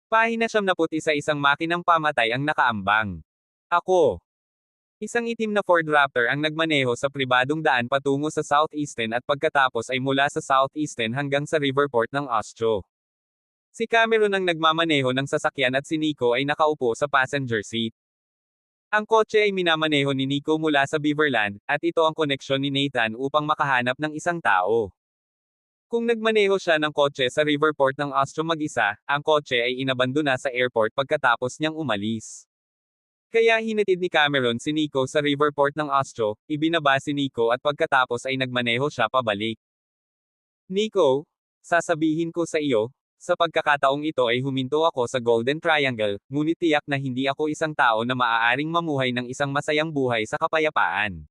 Pahina 71 isang makinang pamatay ang nakaambang. Ako. Isang itim na Ford Raptor ang nagmaneho sa pribadong daan patungo sa Southeastern at pagkatapos ay mula sa Southeastern hanggang sa Riverport ng Oscho. Si Cameron ang nagmamaneho ng sasakyan at si Nico ay nakaupo sa passenger seat. Ang kotse ay minamaneho ni Nico mula sa Beaverland, at ito ang koneksyon ni Nathan upang makahanap ng isang tao. Kung nagmaneho siya ng kotse sa Riverport ng Oscho mag-isa, ang kotse ay inabandona sa airport pagkatapos niyang umalis. Kaya hinatid ni Cameron si Nico sa Riverport ng Oscho, ibinaba si Nico at pagkatapos ay nagmaneho siya pabalik. Nico, sasabihin ko sa iyo, sa pagkakataong ito ay huminto ako sa Golden Triangle, ngunit tiyak na hindi ako isang tao na maaaring mamuhay ng isang masayang buhay sa kapayapaan.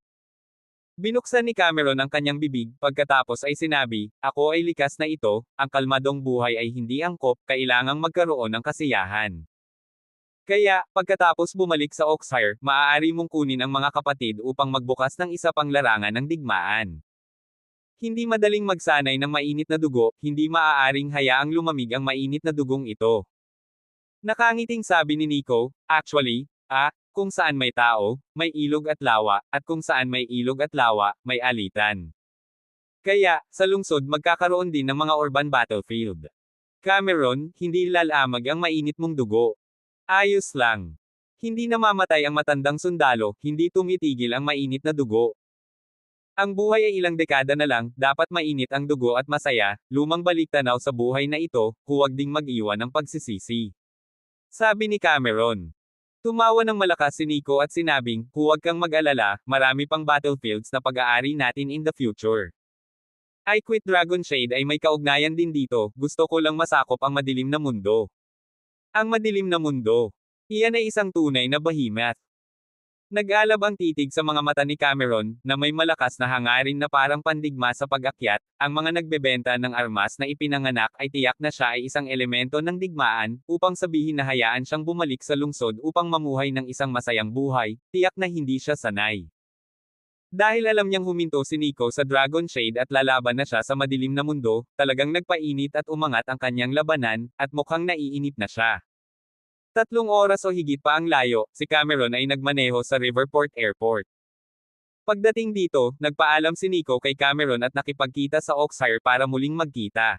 Binuksan ni Cameron ang kanyang bibig, pagkatapos ay sinabi, ako ay likas na ito, ang kalmadong buhay ay hindi angkop, kailangang magkaroon ng kasiyahan. Kaya, pagkatapos bumalik sa Oxfire, maaari mong kunin ang mga kapatid upang magbukas ng isa pang larangan ng digmaan. Hindi madaling magsanay ng mainit na dugo, hindi maaaring hayaang lumamig ang mainit na dugong ito. Nakangiting sabi ni Nico, actually, kung saan may tao, may ilog at lawa, at kung saan may ilog at lawa, may alitan. Kaya, sa lungsod magkakaroon din ng mga urban battlefield. Cameron, hindi lalamag ang mainit mong dugo. Ayos lang. Hindi namamatay ang matandang sundalo, hindi tumitigil ang mainit na dugo. Ang buhay ay ilang dekada na lang, dapat mainit ang dugo at masaya, lumang baliktanaw sa buhay na ito, huwag ding mag-iwan ng pagsisisi. Sabi ni Cameron. Tumawa ng malakas si Nico at sinabing, huwag kang mag-alala, marami pang battlefields na pag-aari natin in the future. I Quit Dragon Shade ay may kaugnayan din dito, gusto ko lang masakop ang madilim na mundo. Ang madilim na mundo. Iyan ay isang tunay na behemoth. Nag-alab ang titig sa mga mata ni Cameron, na may malakas na hangarin na parang pandigma sa pag-akyat, ang mga nagbebenta ng armas na ipinanganak ay tiyak na siya ay isang elemento ng digmaan, upang sabihin na hayaan siyang bumalik sa lungsod upang mamuhay ng isang masayang buhay, tiyak na hindi siya sanay. Dahil alam niyang huminto si Nico sa Dragon Shade at lalaban na siya sa madilim na mundo, talagang nagpainit at umangat ang kanyang labanan, at mukhang naiinip na siya. 3 oras o higit pa ang layo, si Cameron ay nagmaneho sa Riverport Airport. Pagdating dito, nagpaalam si Nico kay Cameron at nakipagkita sa Oxfire para muling magkita.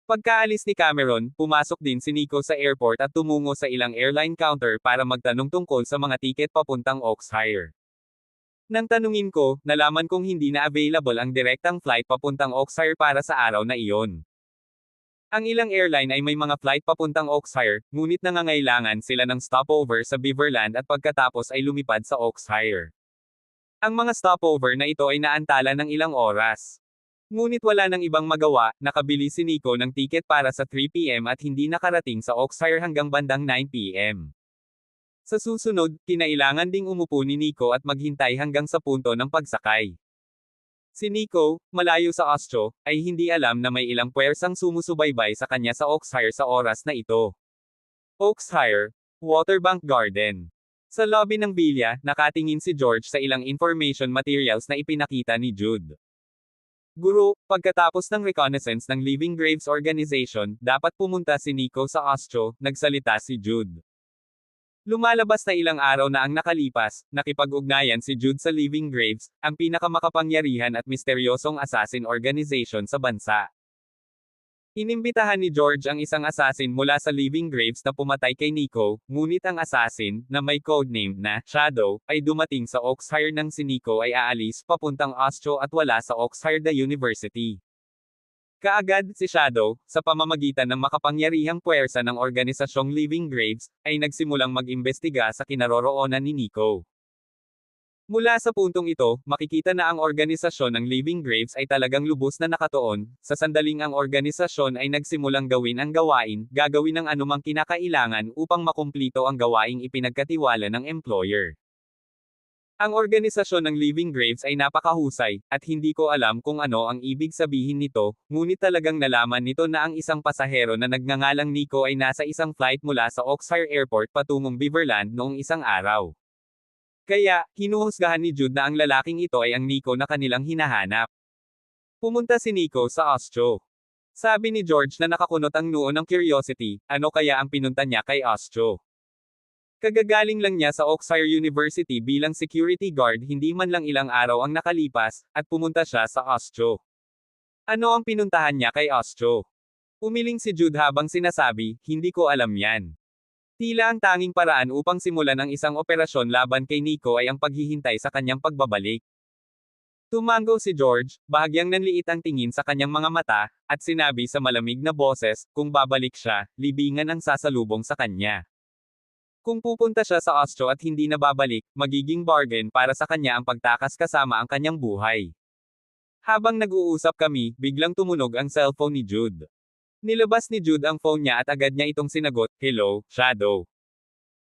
Pagkaalis ni Cameron, pumasok din si Nico sa airport at tumungo sa ilang airline counter para magtanong tungkol sa mga tiket papuntang Oxfire. Nang tanungin ko, nalaman kong hindi na available ang direktang flight papuntang Oxfire para sa araw na iyon. Ang ilang airline ay may mga flight papuntang Oxfire, ngunit nangangailangan sila ng stopover sa Beaverland at pagkatapos ay lumipad sa Oxfire. Ang mga stopover na ito ay naantala ng ilang oras. Ngunit wala nang ibang magawa, nakabili si Nico ng tiket para sa 3 p.m. at hindi nakarating sa Oxfire hanggang bandang 9 p.m. Sa susunod, kinailangan ding umupo ni Nico at maghintay hanggang sa punto ng pagsakay. Si Nico, malayo sa Oscho, ay hindi alam na may ilang puwersang sumusubaybay sa kanya sa Oxfire sa oras na ito. Oxfire, Waterbank Garden. Sa lobby ng Villa, nakatingin si George sa ilang information materials na ipinakita ni Jude. Guro, pagkatapos ng reconnaissance ng Living Graves Organization, dapat pumunta si Nico sa Oscho, nagsalita si Jude. Lumalabas na ilang araw na ang nakalipas, nakipag-ugnayan si Jude sa Living Graves, ang pinakamakapangyarihan at misteryosong assassin organization sa bansa. Inimbitahan ni George ang isang assassin mula sa Living Graves na pumatay kay Nico, ngunit ang assassin, na may codename na Shadow, ay dumating sa Oxfire nang si Nico ay aalis papuntang Oscho at wala sa Oxfire University. Kaagad, si Shadow, sa pamamagitan ng makapangyarihang puwersa ng organisasyong Living Graves, ay nagsimulang mag-imbestiga sa kinaroroonan ni Nico. Mula sa puntong ito, makikita na ang organisasyon ng Living Graves ay talagang lubos na nakatuon, sa sandaling ang organisasyon ay nagsimulang gawin ang gawain, gagawin ng anumang kinakailangan upang makumplito ang gawaing ipinagkatiwala ng employer. Ang organisasyon ng Living Graves ay napakahusay, at hindi ko alam kung ano ang ibig sabihin nito, ngunit talagang nalaman nito na ang isang pasahero na nagngangalang Nico ay nasa isang flight mula sa Oxfire Airport patungong Beaverland noong isang araw. Kaya, hinuhusgahan ni Jude na ang lalaking ito ay ang Nico na kanilang hinahanap. Pumunta si Nico sa Oscho. Sabi ni George na nakakunot ang noo ng curiosity, ano kaya ang pinunta niya kay Astro? Kagagaling lang niya sa Oxford University bilang security guard, hindi man lang ilang araw ang nakalipas, at pumunta siya sa Astro. Ano ang pinuntahan niya kay Astro? Umiling si Jude habang sinasabi, hindi ko alam yan. Tila ang tanging paraan upang simulan ang isang operasyon laban kay Nico ay ang paghihintay sa kanyang pagbabalik. Tumango si George, bahagyang nanliit ang tingin sa kanyang mga mata, at sinabi sa malamig na boses, kung babalik siya, libingan ang sasalubong sa kanya. Kung pupunta siya sa Astro at hindi na babalik, magiging bargain para sa kanya ang pagtakas kasama ang kanyang buhay. Habang nag-uusap kami, biglang tumunog ang cellphone ni Jude. Nilabas ni Jude ang phone niya at agad niya itong sinagot, "Hello, Shadow.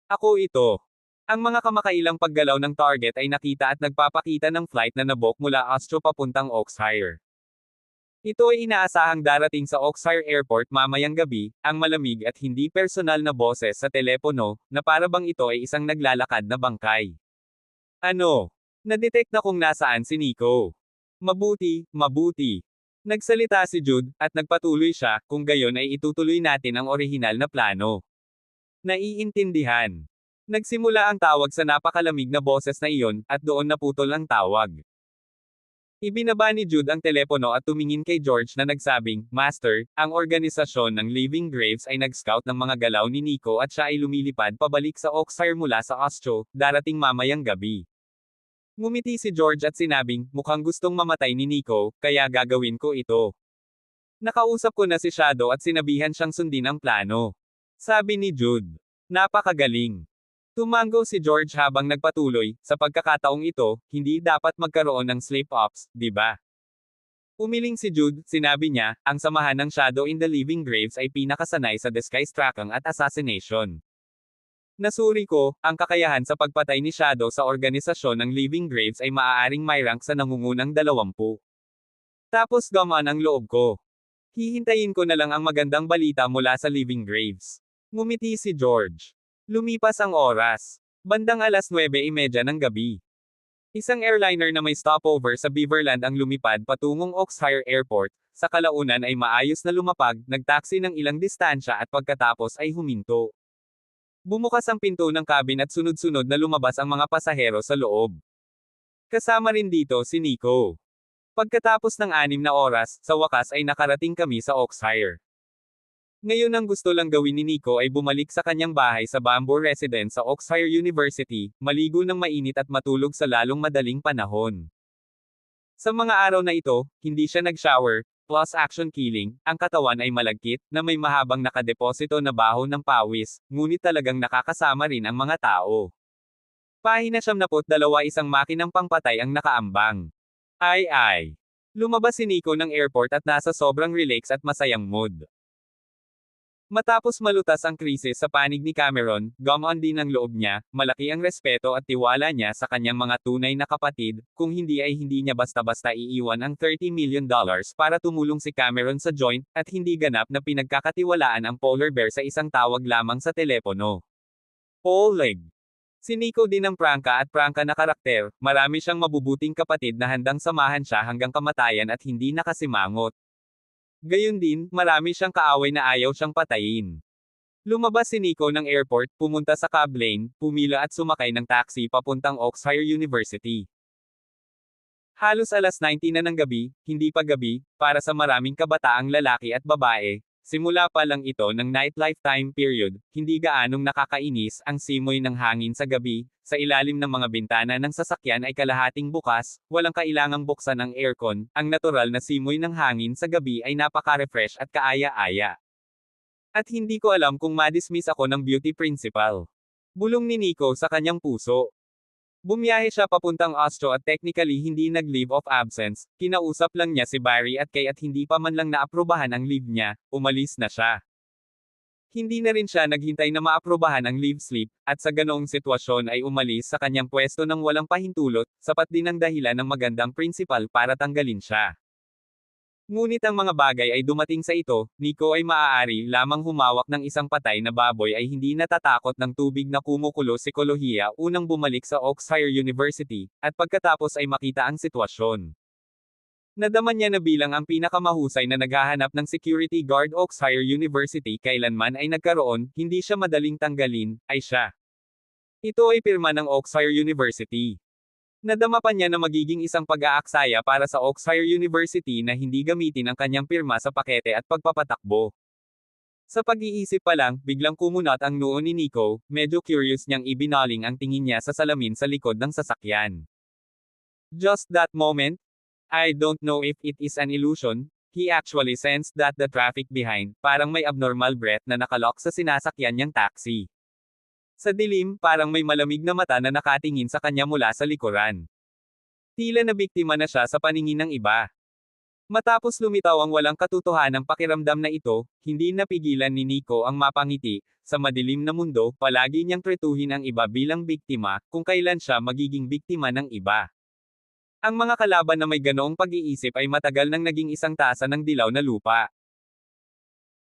Ako ito." Ang mga kamakailang paggalaw ng target ay nakita at nagpapakita ng flight na nabok mula Astro papuntang Oxfire. Ito ay inaasahang darating sa Oxfire Airport mamayang gabi, ang malamig at hindi personal na boses sa telepono, na para bang ito ay isang naglalakad na bangkay. Ano? Nadetect na kung nasaan si Nico. Mabuti, mabuti. Nagsalita si Jude, at nagpatuloy siya, kung gayon ay itutuloy natin ang orihinal na plano. Naiintindihan. Nagsimula ang tawag sa napakalamig na boses na iyon, at doon naputol ang tawag. Ibinaba ni Jude ang telepono at tumingin kay George na nagsabing, "Master, ang organisasyon ng Living Graves ay nag-scout ng mga galaw ni Nico at siya ay lumilipad pabalik sa Oxfire mula sa Astro, darating mamayang gabi." Ngumiti si George at sinabing, "Mukhang gustong mamatay ni Nico, kaya gagawin ko ito. Nakausap ko na si Shadow at sinabihan siyang sundin ang plano." Sabi ni Jude. Napakagaling. Tumango si George habang nagpatuloy, "Sa pagkakataong ito, hindi dapat magkaroon ng slip-ups, di ba?" Umiling si Jude, sinabi niya, ang samahan ng Shadow in the Living Graves ay pinakasanay sa disguise tracking at assassination. Nasuri ko, ang kakayahan sa pagpatay ni Shadow sa organisasyon ng Living Graves ay maaaring may rank sa nangungunang 20. Tapos gamaan ang loob ko. Hihintayin ko na lang ang magandang balita mula sa Living Graves. Ngumiti si George. Lumipas ang oras. Bandang 9:30 ng gabi. Isang airliner na may stopover sa Beaverland ang lumipad patungong Oxfire Airport. Sa kalaunan ay maayos na lumapag, nagtaksi ng ilang distansya at pagkatapos ay huminto. Bumukas ang pinto ng cabin at sunod-sunod na lumabas ang mga pasahero sa loob. Kasama rin dito si Nico. Pagkatapos ng 6 na oras, sa wakas ay nakarating kami sa Oxfire. Ngayon ang gusto lang gawin ni Nico ay bumalik sa kanyang bahay sa Bamboo Residence sa Oxfire University, maligo ng mainit at matulog sa lalong madaling panahon. Sa mga araw na ito, hindi siya nag-shower, plus action killing, ang katawan ay malagkit, na may mahabang nakadeposito na baho ng pawis, ngunit talagang nakakasama rin ang mga tao. Pahina 72, isang makinang pangpatay ang nakaambang. Ay. Lumabas si Nico ng airport at nasa sobrang relax at masayang mood. Matapos malutas ang krisis sa panig ni Cameron, gumaan din ang loob niya, malaki ang respeto at tiwala niya sa kanyang mga tunay na kapatid, kung hindi ay hindi niya basta-basta iiwan ang $30 million para tumulong si Cameron sa joint, at hindi ganap na pinagkakatiwalaan ang polar bear sa isang tawag lamang sa telepono. Oleg. Si Nico din ang prangka at prangka na karakter, marami siyang mabubuting kapatid na handang samahan siya hanggang kamatayan at hindi nakasimangot. Gayun din, marami siyang kaaway na ayaw siyang patayin. Lumabas si Nico ng airport, pumunta sa cab lane, pumila at sumakay ng taxi papuntang Oxfire University. Halos 9:00 na ng gabi, hindi pa gabi, para sa maraming kabataang lalaki at babae. Simula pa lang ito ng nightlife time period, hindi gaanong nakakainis ang simoy ng hangin sa gabi, sa ilalim ng mga bintana ng sasakyan ay kalahating bukas, walang kailangang buksan ang aircon, ang natural na simoy ng hangin sa gabi ay napaka-refresh at kaaya-aya. At hindi ko alam kung madismiss ako ng beauty principal. Bulong ni Nico sa kanyang puso. Bumiyahe siya papuntang Astro at technically hindi nag-leave of absence, kinausap lang niya si Barry at kay at hindi pa man lang naaprubahan ang leave niya, umalis na siya. Hindi na rin siya naghintay na maaprubahan ang leave slip, at sa ganoong sitwasyon ay umalis sa kanyang pwesto ng walang pahintulot, sapat din ang dahilan ng magandang principal para tanggalin siya. Ngunit ang mga bagay ay dumating sa ito, Nico ay maaari lamang humawak ng isang patay na baboy ay hindi natatakot ng tubig na kumukulo psikolohiya unang bumalik sa Oxfire University, at pagkatapos ay makita ang sitwasyon. Nadama niya na bilang ang pinakamahusay na naghahanap ng security guard Oxford University kailanman ay nagkaroon, hindi siya madaling tanggalin, ay siya. Ito ay pirma ng Oxford University. Nadama pa niya na magiging isang pag-aaksaya para sa Oxford University na hindi gamitin ang kanyang pirma sa pakete at pagpapatakbo. Sa pag-iisip pa lang, biglang kumunat ang noo ni Nico, medyo curious niyang ibinaling ang tingin niya sa salamin sa likod ng sasakyan. Just that moment, I don't know if it is an illusion, he actually sensed that the traffic behind, parang may abnormal breath na nakalock sa sinasakyan niyang taxi. Sa dilim, parang may malamig na mata na nakatingin sa kanya mula sa likuran. Tila na biktima na siya sa paningin ng iba. Matapos lumitaw ang walang katotohanang pakiramdam na ito, hindi napigilan ni Nico ang mapangiti, sa madilim na mundo, palagi niyang tretuhin ang iba bilang biktima, kung kailan siya magiging biktima ng iba. Ang mga kalaban na may ganoong pag-iisip ay matagal nang naging isang tasa ng dilaw na lupa.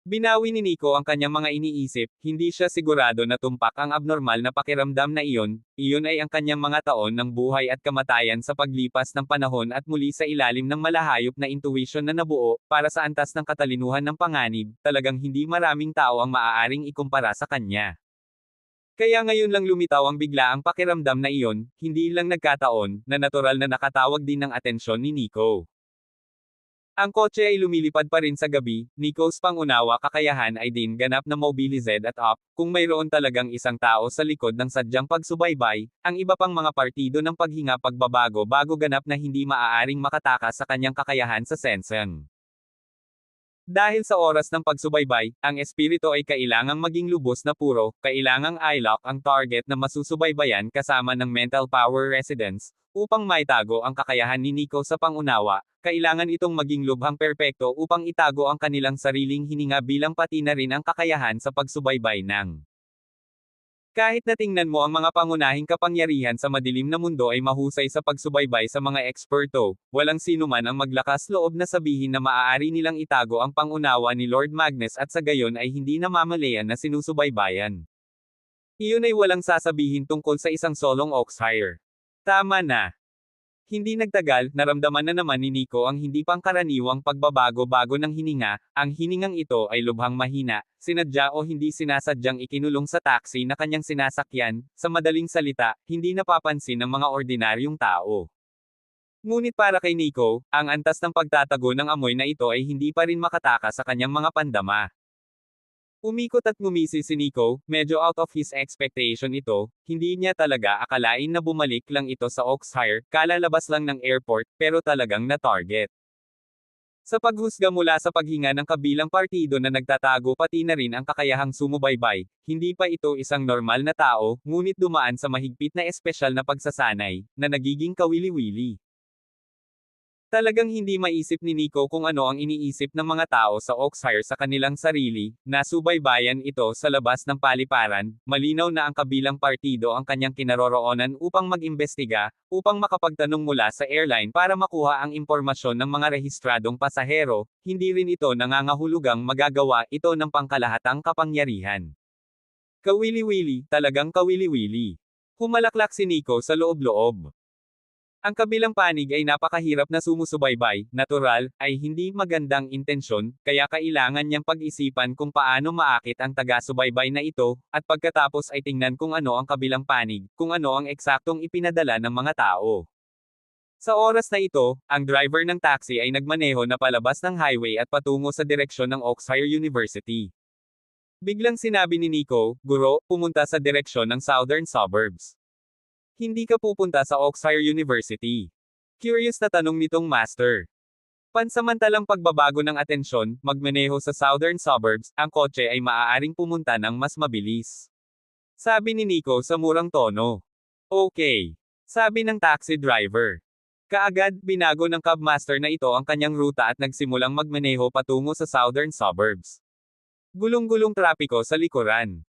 Binawi ni Nico ang kanyang mga iniisip, hindi siya sigurado na tumpak ang abnormal na pakiramdam na iyon ay ang kanyang mga taon ng buhay at kamatayan sa paglipas ng panahon at muli sa ilalim ng malahayop na intuition na nabuo, para sa antas ng katalinuhan ng panganib, talagang hindi maraming tao ang maaaring ikumpara sa kanya. Kaya ngayon lang lumitaw ang biglaang pakiramdam na iyon, hindi lang nagkataon, na natural na nakatawag din ng atensyon ni Nico. Ang kotse ay lumilipad pa rin sa gabi, Nico's pangunawa kakayahan ay din ganap na mobilized at up, kung mayroon talagang isang tao sa likod ng sadyang pagsubaybay, ang iba pang mga partido ng paghinga pagbabago bago ganap na hindi maaaring makatakas sa kanyang kakayahan sa senseng. Dahil sa oras ng pagsubaybay, ang espiritu ay kailangang maging lubos na puro, kailangang i-lock ang target na masusubaybayan kasama ng mental power residence, upang maitago ang kakayahan ni Nico sa pangunawa, kailangan itong maging lubhang perpekto upang itago ang kanilang sariling hininga bilang pati na rin ang kakayahan sa pagsubaybay ng. Kahit na tingnan mo ang mga pangunahing kapangyarihan sa madilim na mundo ay mahusay sa pagsubaybay sa mga eksperto, walang sino man ang maglakas loob na sabihin na maaari nilang itago ang pangunawa ni Lord Magnus at sa gayon ay hindi namamalayan na sinusubaybayan. Iyon ay walang sasabihin tungkol sa isang solong Oxfire. Tama na. Hindi nagtagal, naramdaman na naman ni Nico ang hindi pangkaraniwang pagbabago-bago ng hininga, ang hiningang ito ay lubhang mahina, sinadya o hindi sinasadyang ikinulong sa taxi na kanyang sinasakyan, sa madaling salita, hindi napapansin ng mga ordinaryong tao. Ngunit para kay Nico, ang antas ng pagtatago ng amoy na ito ay hindi pa rin makatakas sa kanyang mga pandama. Umikot at ngumisi si Nico, medyo out of his expectation ito, hindi niya talaga akalain na bumalik lang ito sa Oxfire, kalalabas lang ng airport, pero talagang na-target. Sa paghusga mula sa paghinga ng kabilang partido na nagtatago pati na rin ang kakayahang sumubaybay, hindi pa ito isang normal na tao, ngunit dumaan sa mahigpit na espesyal na pagsasanay, na nagiging kawili-wili. Talagang hindi maisip ni Nico kung ano ang iniisip ng mga tao sa Oxfire sa kanilang sarili, nasubaybayan ito sa labas ng paliparan, malinaw na ang kabilang partido ang kanyang kinaroroonan upang mag-imbestiga, upang makapagtanong mula sa airline para makuha ang impormasyon ng mga rehistradong pasahero, hindi rin ito nangangahulugang magagawa ito ng pangkalahatang kapangyarihan. Kawili-wili, talagang kawili-wili. Humalaklak si Nico sa loob-loob. Ang kabilang panig ay napakahirap na sumusubaybay, natural, ay hindi magandang intensyon, kaya kailangan niyang pag-isipan kung paano maakit ang taga-subaybay na ito, at pagkatapos ay tingnan kung ano ang kabilang panig, kung ano ang eksaktong ipinadala ng mga tao. Sa oras na ito, ang driver ng taxi ay nagmaneho na palabas ng highway at patungo sa direksyon ng Oxford University. Biglang sinabi ni Nico, "Guro, pumunta sa direksyon ng southern suburbs. Hindi ka pupunta sa Oxford University." Curious na tanong nitong master. Pansamantalang pagbabago ng atensyon, magmaneho sa southern suburbs, ang kotse ay maaaring pumunta ng mas mabilis. Sabi ni Nico sa murang tono. Okay. Sabi ng taxi driver. Kaagad, binago ng cabmaster na ito ang kanyang ruta at nagsimulang magmaneho patungo sa southern suburbs. Gulong-gulong trapiko sa likuran.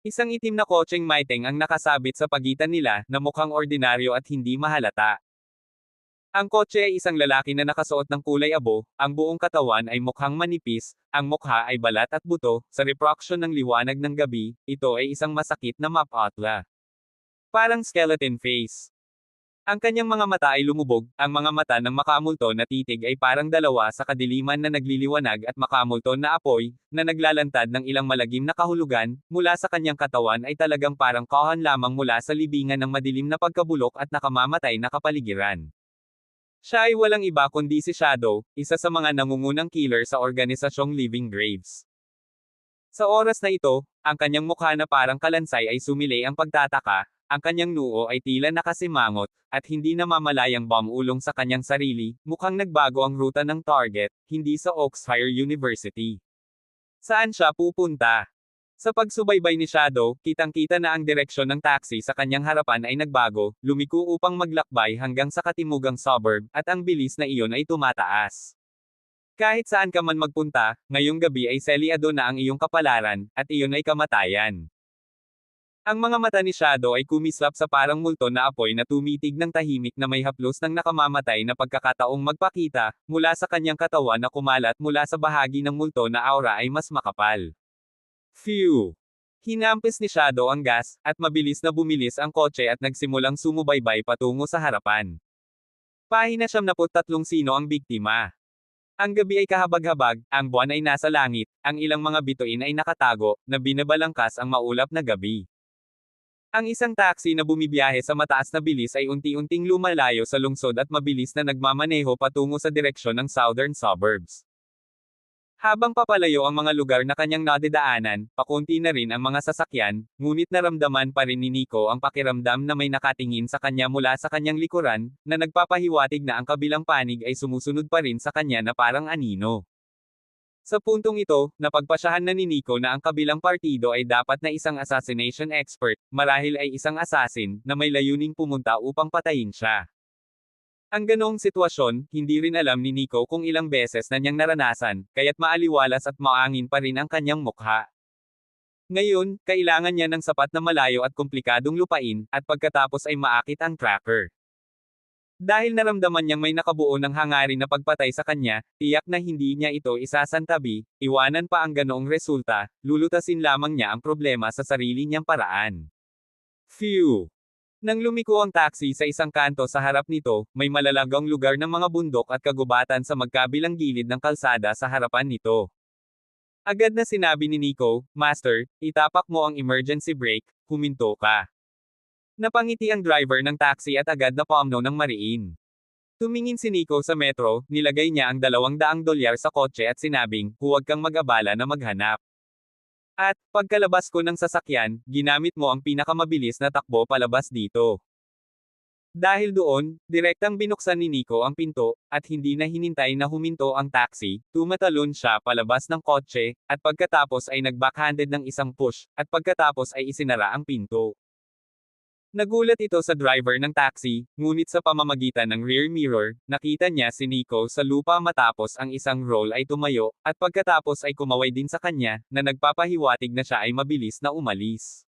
Isang itim na kotseng Maiteng ang nakasabit sa pagitan nila, na mukhang ordinaryo at hindi mahalata. Ang kotse ay isang lalaki na nakasuot ng kulay abo, ang buong katawan ay mukhang manipis, ang mukha ay balat at buto, sa refraction ng liwanag ng gabi, ito ay isang masakit na mapatla. Parang skeleton face. Ang kanyang mga mata ay lumubog, ang mga mata ng makamulto na titig ay parang dalawa sa kadiliman na nagliliwanag at makamulto na apoy, na naglalantad ng ilang malagim na kahulugan, mula sa kanyang katawan ay talagang parang kahan lamang mula sa libingan ng madilim na pagkabulok at nakamamatay na kapaligiran. Siya ay walang iba kundi si Shadow, isa sa mga nangungunang killer sa organisasyong Living Graves. Sa oras na ito, ang kanyang mukha na parang kalansay ay sumilay ang pagtataka, ang kanyang noo ay tila nakasimangot, at hindi namamalayang bumulong sa kanyang sarili, mukhang nagbago ang ruta ng target, hindi sa Oxfire University. Saan siya pupunta? Sa pagsubaybay ni Shadow, kitang-kita na ang direksyon ng taxi sa kanyang harapan ay nagbago, lumiko upang maglakbay hanggang sa katimugang suburb, at ang bilis na iyon ay tumataas. Kahit saan ka man magpunta, ngayong gabi ay selyado na ang iyong kapalaran, at iyon ay kamatayan. Ang mga mata ni Shadow ay kumislap sa parang multo na apoy na tumitig ng tahimik na may haplos ng nakamamatay na pagkakataong magpakita, mula sa kanyang katawan na kumalat mula sa bahagi ng multo na aura ay mas makapal. Phew! Hinampis ni Shadow ang gas, at mabilis na bumilis ang kotse at nagsimulang sumubaybay patungo sa harapan. Pahina 73 sino ang biktima. Ang gabi ay kahabag-habag, ang buwan ay nasa langit, ang ilang mga bituin ay nakatago, na binabalangkas ang maulap na gabi. Ang isang taxi na bumibiyahe sa mataas na bilis ay unti-unting lumalayo sa lungsod at mabilis na nagmamaneho patungo sa direksyon ng southern suburbs. Habang papalayo ang mga lugar na kanyang nadidaanan, pakunti na rin ang mga sasakyan, ngunit naramdaman pa rin ni Nico ang pakiramdam na may nakatingin sa kanya mula sa kanyang likuran, na nagpapahiwatig na ang kabilang panig ay sumusunod pa rin sa kanya na parang anino. Sa puntong ito, napagpasyahan na ni Nico na ang kabilang partido ay dapat na isang assassination expert, marahil ay isang assassin, na may layuning pumunta upang patayin siya. Ang ganoong sitwasyon, hindi rin alam ni Nico kung ilang beses na niyang naranasan, kaya't maaliwalas at maangin pa rin ang kanyang mukha. Ngayon, kailangan niya ng sapat na malayo at komplikadong lupain, at pagkatapos ay maakit ang tracker. Dahil naramdaman niyang may nakabuo ng hangarin na pagpatay sa kanya, tiyak na hindi niya ito isasantabi, iwanan pa ang ganoong resulta, lulutasin lamang niya ang problema sa sarili niyang paraan. Phew! Nang lumiko ang taxi sa isang kanto sa harap nito, may malalagang lugar ng mga bundok at kagubatan sa magkabilang gilid ng kalsada sa harapan nito. Agad na sinabi ni Nico, "Master, itapak mo ang emergency brake, huminto ka." Napangiti ang driver ng taxi at agad na pumno ng mariin. Tumingin si Nico sa metro, nilagay niya ang $200 sa kotse at sinabing, "Huwag kang mag-abala na maghanap." At, pagkalabas ko ng sasakyan, ginamit mo ang pinakamabilis na takbo palabas dito. Dahil doon, direktang binuksan ni Nico ang pinto, at hindi na hinintay na huminto ang taxi, tumatalon siya palabas ng kotse, at pagkatapos ay nag-backhanded ng isang push, at pagkatapos ay isinara ang pinto. Nagulat ito sa driver ng taxi, ngunit sa pamamagitan ng rear mirror, nakita niya si Nico sa lupa matapos ang isang roll ay tumayo, at pagkatapos ay kumaway din sa kanya, na nagpapahiwatig na siya ay mabilis na umalis.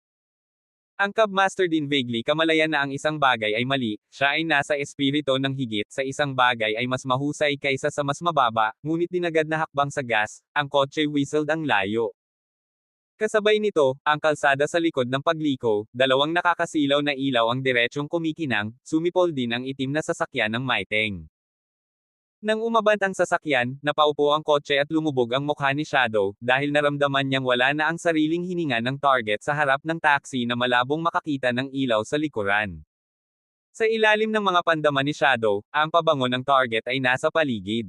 Ang Cubmaster din vaguely kamalayan na ang isang bagay ay mali, siya ay nasa espiritu ng higit sa isang bagay ay mas mahusay kaysa sa mas mababa, ngunit dinagad na hakbang sa gas, ang kotse whistled ang layo. Kasabay nito, ang kalsada sa likod ng pagliko, dalawang nakakasilaw na ilaw ang diretsyong kumikinang, sumipol din ang itim na sasakyan ng Maiteng. Nang umabant ang sasakyan, napaupo ang kotse at lumubog ang mukha ni Shadow, dahil naramdaman niyang wala na ang sariling hininga ng target sa harap ng taxi na malabong makakita ng ilaw sa likuran. Sa ilalim ng mga pandaman ni Shadow, ang pabango ng target ay nasa paligid.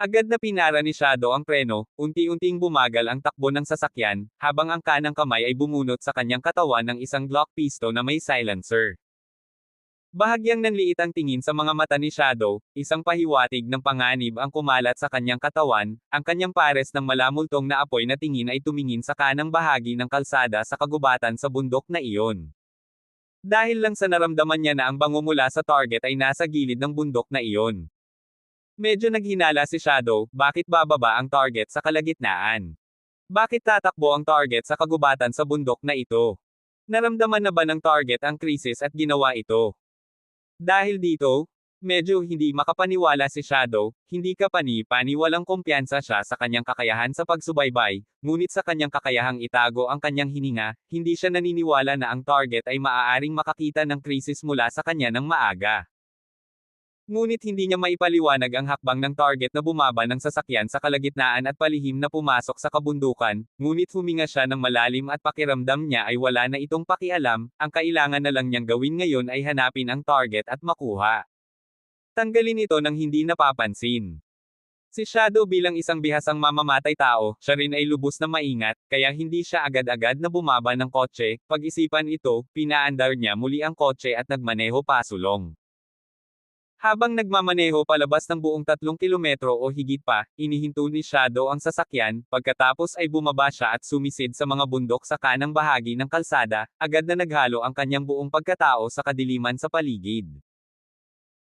Agad na pinara ni Shadow ang preno, unti-unting bumagal ang takbo ng sasakyan, habang ang kanang kamay ay bumunot sa kanyang katawan ng isang Glock pistol na may silencer. Bahagyang nanliit ang tingin sa mga mata ni Shadow, isang pahiwatig ng panganib ang kumalat sa kanyang katawan, ang kanyang pares ng malamultong na apoy na tingin ay tumingin sa kanang bahagi ng kalsada sa kagubatan sa bundok na iyon. Dahil lang sa naramdaman niya na ang bango mula sa target ay nasa gilid ng bundok na iyon. Medyo naghinala si Shadow, bakit bababa ang target sa kalagitnaan? Bakit tatakbo ang target sa kagubatan sa bundok na ito? Naramdaman na ba ng target ang krisis at ginawa ito? Dahil dito, Medyo hindi makapaniwala si Shadow, hindi kapani-paniwalang kumpiyansa siya sa kanyang kakayahan sa pagsubaybay, ngunit sa kanyang kakayahang itago ang kanyang hininga, hindi siya naniniwala na ang target ay maaaring makakita ng krisis mula sa kanya ng maaga. Ngunit hindi niya maipaliwanag ang hakbang ng target na bumaba ng sasakyan sa kalagitnaan at palihim na pumasok sa kabundukan, ngunit huminga siya ng malalim at pakiramdam niya ay wala na itong pakialam, ang kailangan na lang niyang gawin ngayon ay hanapin ang target at makuha. Tanggalin ito ng hindi napapansin. Si Shadow bilang isang bihasang mamamatay tao, siya rin ay lubos na maingat, kaya hindi siya agad-agad na bumaba ng kotse, pag-isipan ito, pinaandar niya muli ang kotse at nagmaneho pasulong. Habang nagmamaneho palabas ng buong 3 kilometro o higit pa, inihinto ni Shadow ang sasakyan, pagkatapos ay bumaba siya at sumisid sa mga bundok sa kanang bahagi ng kalsada, agad na naghalo ang kanyang buong pagkatao sa kadiliman sa paligid.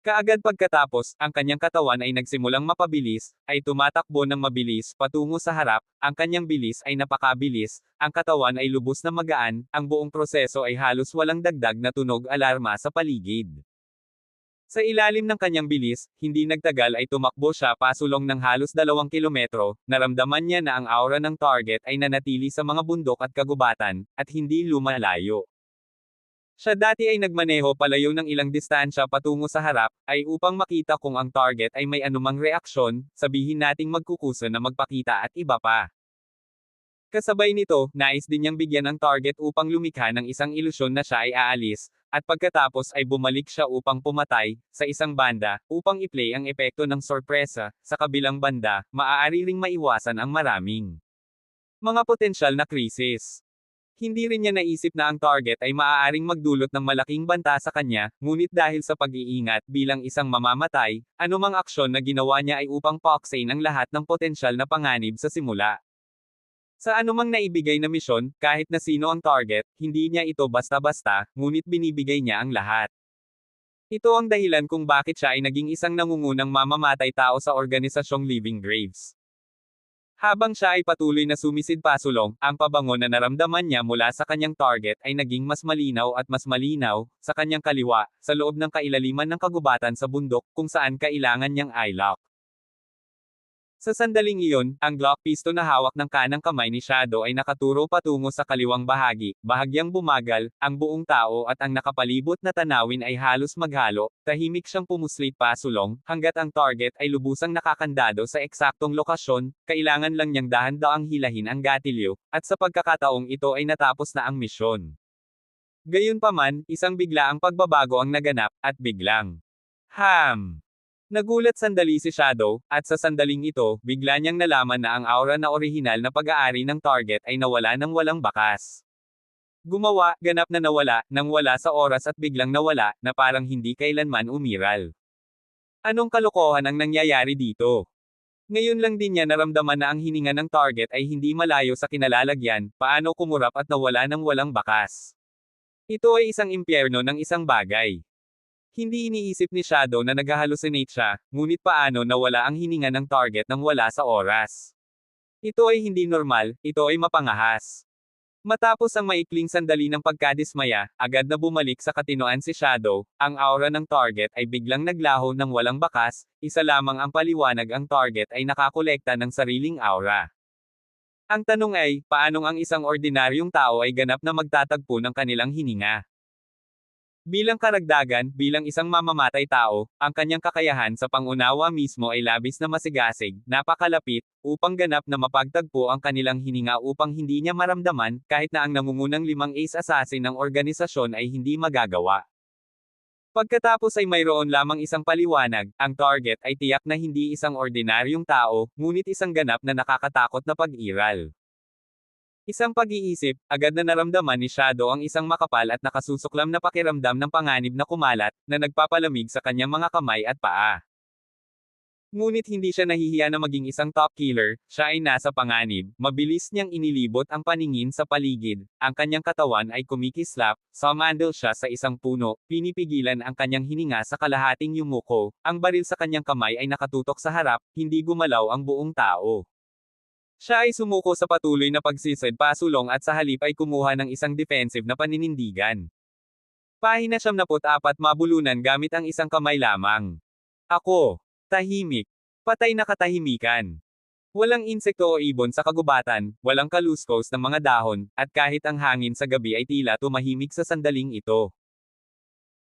Kaagad pagkatapos, ang kanyang katawan ay nagsimulang mapabilis, ay tumatakbo ng mabilis patungo sa harap, ang kanyang bilis ay napakabilis, ang katawan ay lubos na magaan, ang buong proseso ay halos walang dagdag na tunog alarma sa paligid. Sa ilalim ng kanyang bilis, hindi nagtagal ay tumakbo siya pasulong ng halos 2 kilometro, naramdaman niya na ang aura ng target ay nanatili sa mga bundok at kagubatan, at hindi lumalayo. Siya dati ay nagmaneho palayo ng ilang distansya patungo sa harap, ay upang makita kung ang target ay may anumang reaksyon, sabihin nating magkukusa na magpakita at iba pa. Kasabay nito, nais din niyang bigyan ang target upang lumikha ng isang ilusyon na siya ay aalis, at pagkatapos ay bumalik siya upang pumatay, sa isang banda, upang i-play ang epekto ng sorpresa, sa kabilang banda, maaari ring maiwasan ang maraming mga potensyal na krisis. Hindi rin niya naisip na ang target ay maaaring magdulot ng malaking banta sa kanya, ngunit dahil sa pag-iingat bilang isang mamamatay, anumang aksyon na ginawa niya ay upang paksain ang lahat ng potensyal na panganib sa simula. Sa anumang naibigay na misyon, kahit na sino ang target, hindi niya ito basta-basta, ngunit binibigay niya ang lahat. Ito ang dahilan kung bakit siya ay naging isang nangungunang mamamatay tao sa organisasyong Living Graves. Habang siya ay patuloy na sumisid pasulong, ang pabango na naramdaman niya mula sa kanyang target ay naging mas malinaw at mas malinaw, sa kanyang kaliwa, sa loob ng kailaliman ng kagubatan sa bundok, kung saan kailangan niyang i-lock. Sa sandaling iyon, ang Glock pistol na hawak ng kanang kamay ni Shadow ay nakaturo patungo sa kaliwang bahagi, bahagyang bumagal, ang buong tao at ang nakapalibot na tanawin ay halos maghalo, tahimik siyang pumuslit pasulong, hanggat ang target ay lubusang nakakandado sa eksaktong lokasyon, kailangan lang niyang dahan-daang hilahin ang gatilyo, at sa pagkakataong ito ay natapos na ang misyon. Gayunpaman, isang biglaang pagbabago ang naganap, at biglang nagulat sandali si Shadow, at sa sandaling ito, bigla niyang nalaman na ang aura na orihinal na pag-aari ng target ay nawala ng walang bakas. Gumawa, ganap na nawala, nang wala sa oras at biglang nawala, na parang hindi kailanman umiral. Anong kalokohan ang nangyayari dito? Ngayon lang din niya naramdaman na ang hininga ng target ay hindi malayo sa kinalalagyan, paano kumurap at nawala ng walang bakas. Ito ay isang impyerno ng isang bagay. Hindi iniisip ni Shadow na nag-hallucinate siya, ngunit paano nawala ang hininga ng target nang wala sa oras. Ito ay hindi normal, ito ay mapangahas. Matapos ang maikling sandali ng pagkadismaya, agad na bumalik sa katinoan si Shadow, ang aura ng target ay biglang naglaho ng walang bakas, isa lamang ang paliwanag ang target ay nakakolekta ng sariling aura. Ang tanong ay, paanong ang isang ordinaryong tao ay ganap na magtatagpo ng kanilang hininga? Bilang karagdagan, bilang isang mamamatay tao, ang kanyang kakayahan sa pangunawa mismo ay labis na masigasig, napakalapit, upang ganap na mapagtagpo ang kanilang hininga upang hindi niya maramdaman, kahit na ang nangungunang 5 ace assassin ng organisasyon ay hindi magagawa. Pagkatapos ay mayroon lamang isang paliwanag, ang target ay tiyak na hindi isang ordinaryong tao, ngunit isang ganap na nakakatakot na pag-iral. Isang pag-iisip, agad na naramdaman ni Shadow ang isang makapal at nakasusuklam na pakiramdam ng panganib na kumalat, na nagpapalamig sa kanyang mga kamay at paa. Ngunit hindi siya nahihiya na maging isang top killer, siya ay nasa panganib, mabilis niyang inilibot ang paningin sa paligid, ang kanyang katawan ay kumikislap, sumandal siya sa isang puno, pinipigilan ang kanyang hininga sa kalahating yumuko, ang baril sa kanyang kamay ay nakatutok sa harap, hindi gumalaw ang buong tao. Siya ay sumuko sa patuloy na pagsisid pasulong at sa halip ay kumuha ng isang defensive na paninindigan. Pahina 74 mabulunan gamit ang isang kamay lamang. Ako. Tahimik. Patay na katahimikan. Walang insekto o ibon sa kagubatan, walang kaluskos ng mga dahon, at kahit ang hangin sa gabi ay tila tumahimik sa sandaling ito.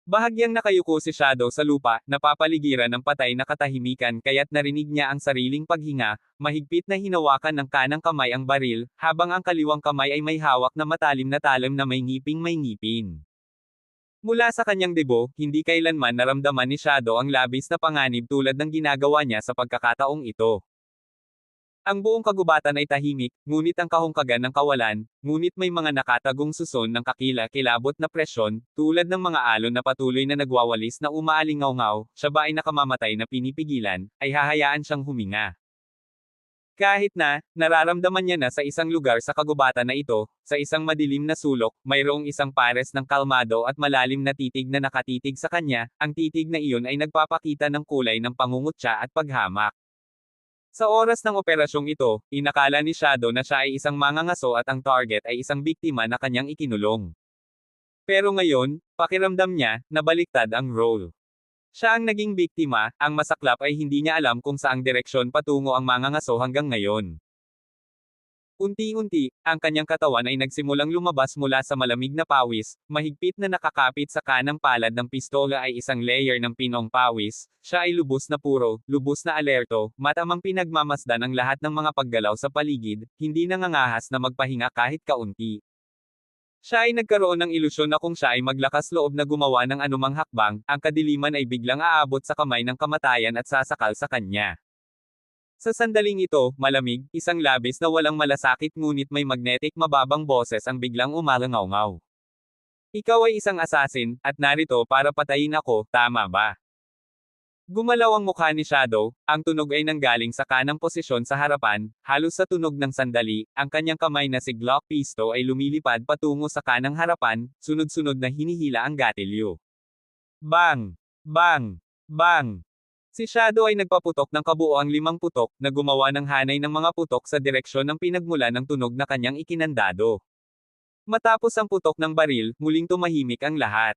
Bahagyang nakayuko si Shadow sa lupa, napapaligiran ng patay na katahimikan kaya't narinig niya ang sariling paghinga, mahigpit na hinawakan ng kanang kamay ang baril, habang ang kaliwang kamay ay may hawak na matalim na talim na may ngipin. Mula sa kanyang debo, hindi kailanman naramdaman ni Shadow ang labis na panganib tulad ng ginagawa niya sa pagkakataong ito. Ang buong kagubatan ay tahimik, ngunit ang kahungkagan ng kawalan, ngunit may mga nakatagong suson ng kakila-kilabot na presyon, tulad ng mga alon na patuloy na nagwawalis na umaalingaw-ngaw, siya ba ay nakamamatay na pinipigilan, ay hahayaan siyang huminga. Kahit na, nararamdaman niya na sa isang lugar sa kagubatan na ito, sa isang madilim na sulok, mayroong isang pares ng kalmado at malalim na titig na nakatitig sa kanya, ang titig na iyon ay nagpapakita ng kulay ng pangungutya at paghamak. Sa oras ng operasyong ito, inakala ni Shadow na siya ay isang mangangaso at ang target ay isang biktima na kanyang ikinulong. Pero ngayon, pakiramdam niya, nabaliktad ang role. Siya ang naging biktima, ang masaklap ay hindi niya alam kung saang direksyon patungo ang mangangaso hanggang ngayon. Unti-unti, ang kanyang katawan ay nagsimulang lumabas mula sa malamig na pawis, mahigpit na nakakapit sa kanang palad ng pistola ay isang layer ng pinong pawis, siya ay lubos na puro, lubos na alerto, matamang pinagmamasdan ang lahat ng mga paggalaw sa paligid, hindi nangangahas na magpahinga kahit kaunti. Siya ay nagkaroon ng ilusyon na kung siya ay maglakas loob na gumawa ng anumang hakbang, ang kadiliman ay biglang aabot sa kamay ng kamatayan at sasakal sa kanya. Sa sandaling ito, malamig, isang labis na walang malasakit ngunit may magnetic mababang boses ang biglang umalangaw-ngaw. Ikaw ay isang assassin, at narito para patayin ako, tama ba? Gumalaw ang mukha ni Shadow, ang tunog ay nanggaling sa kanang posisyon sa harapan, halos sa tunog ng sandali, ang kanyang kamay na si Glock Pisto ay lumilipad patungo sa kanang harapan, sunod-sunod na hinihila ang gatilyo. Bang! Bang! Bang! Si Shadow ay nagpaputok ng kabuoang 5 putok, na gumawa ng hanay ng mga putok sa direksyon ng pinagmula ng tunog na kanyang ikinandado. Matapos ang putok ng baril, muling tumahimik ang lahat.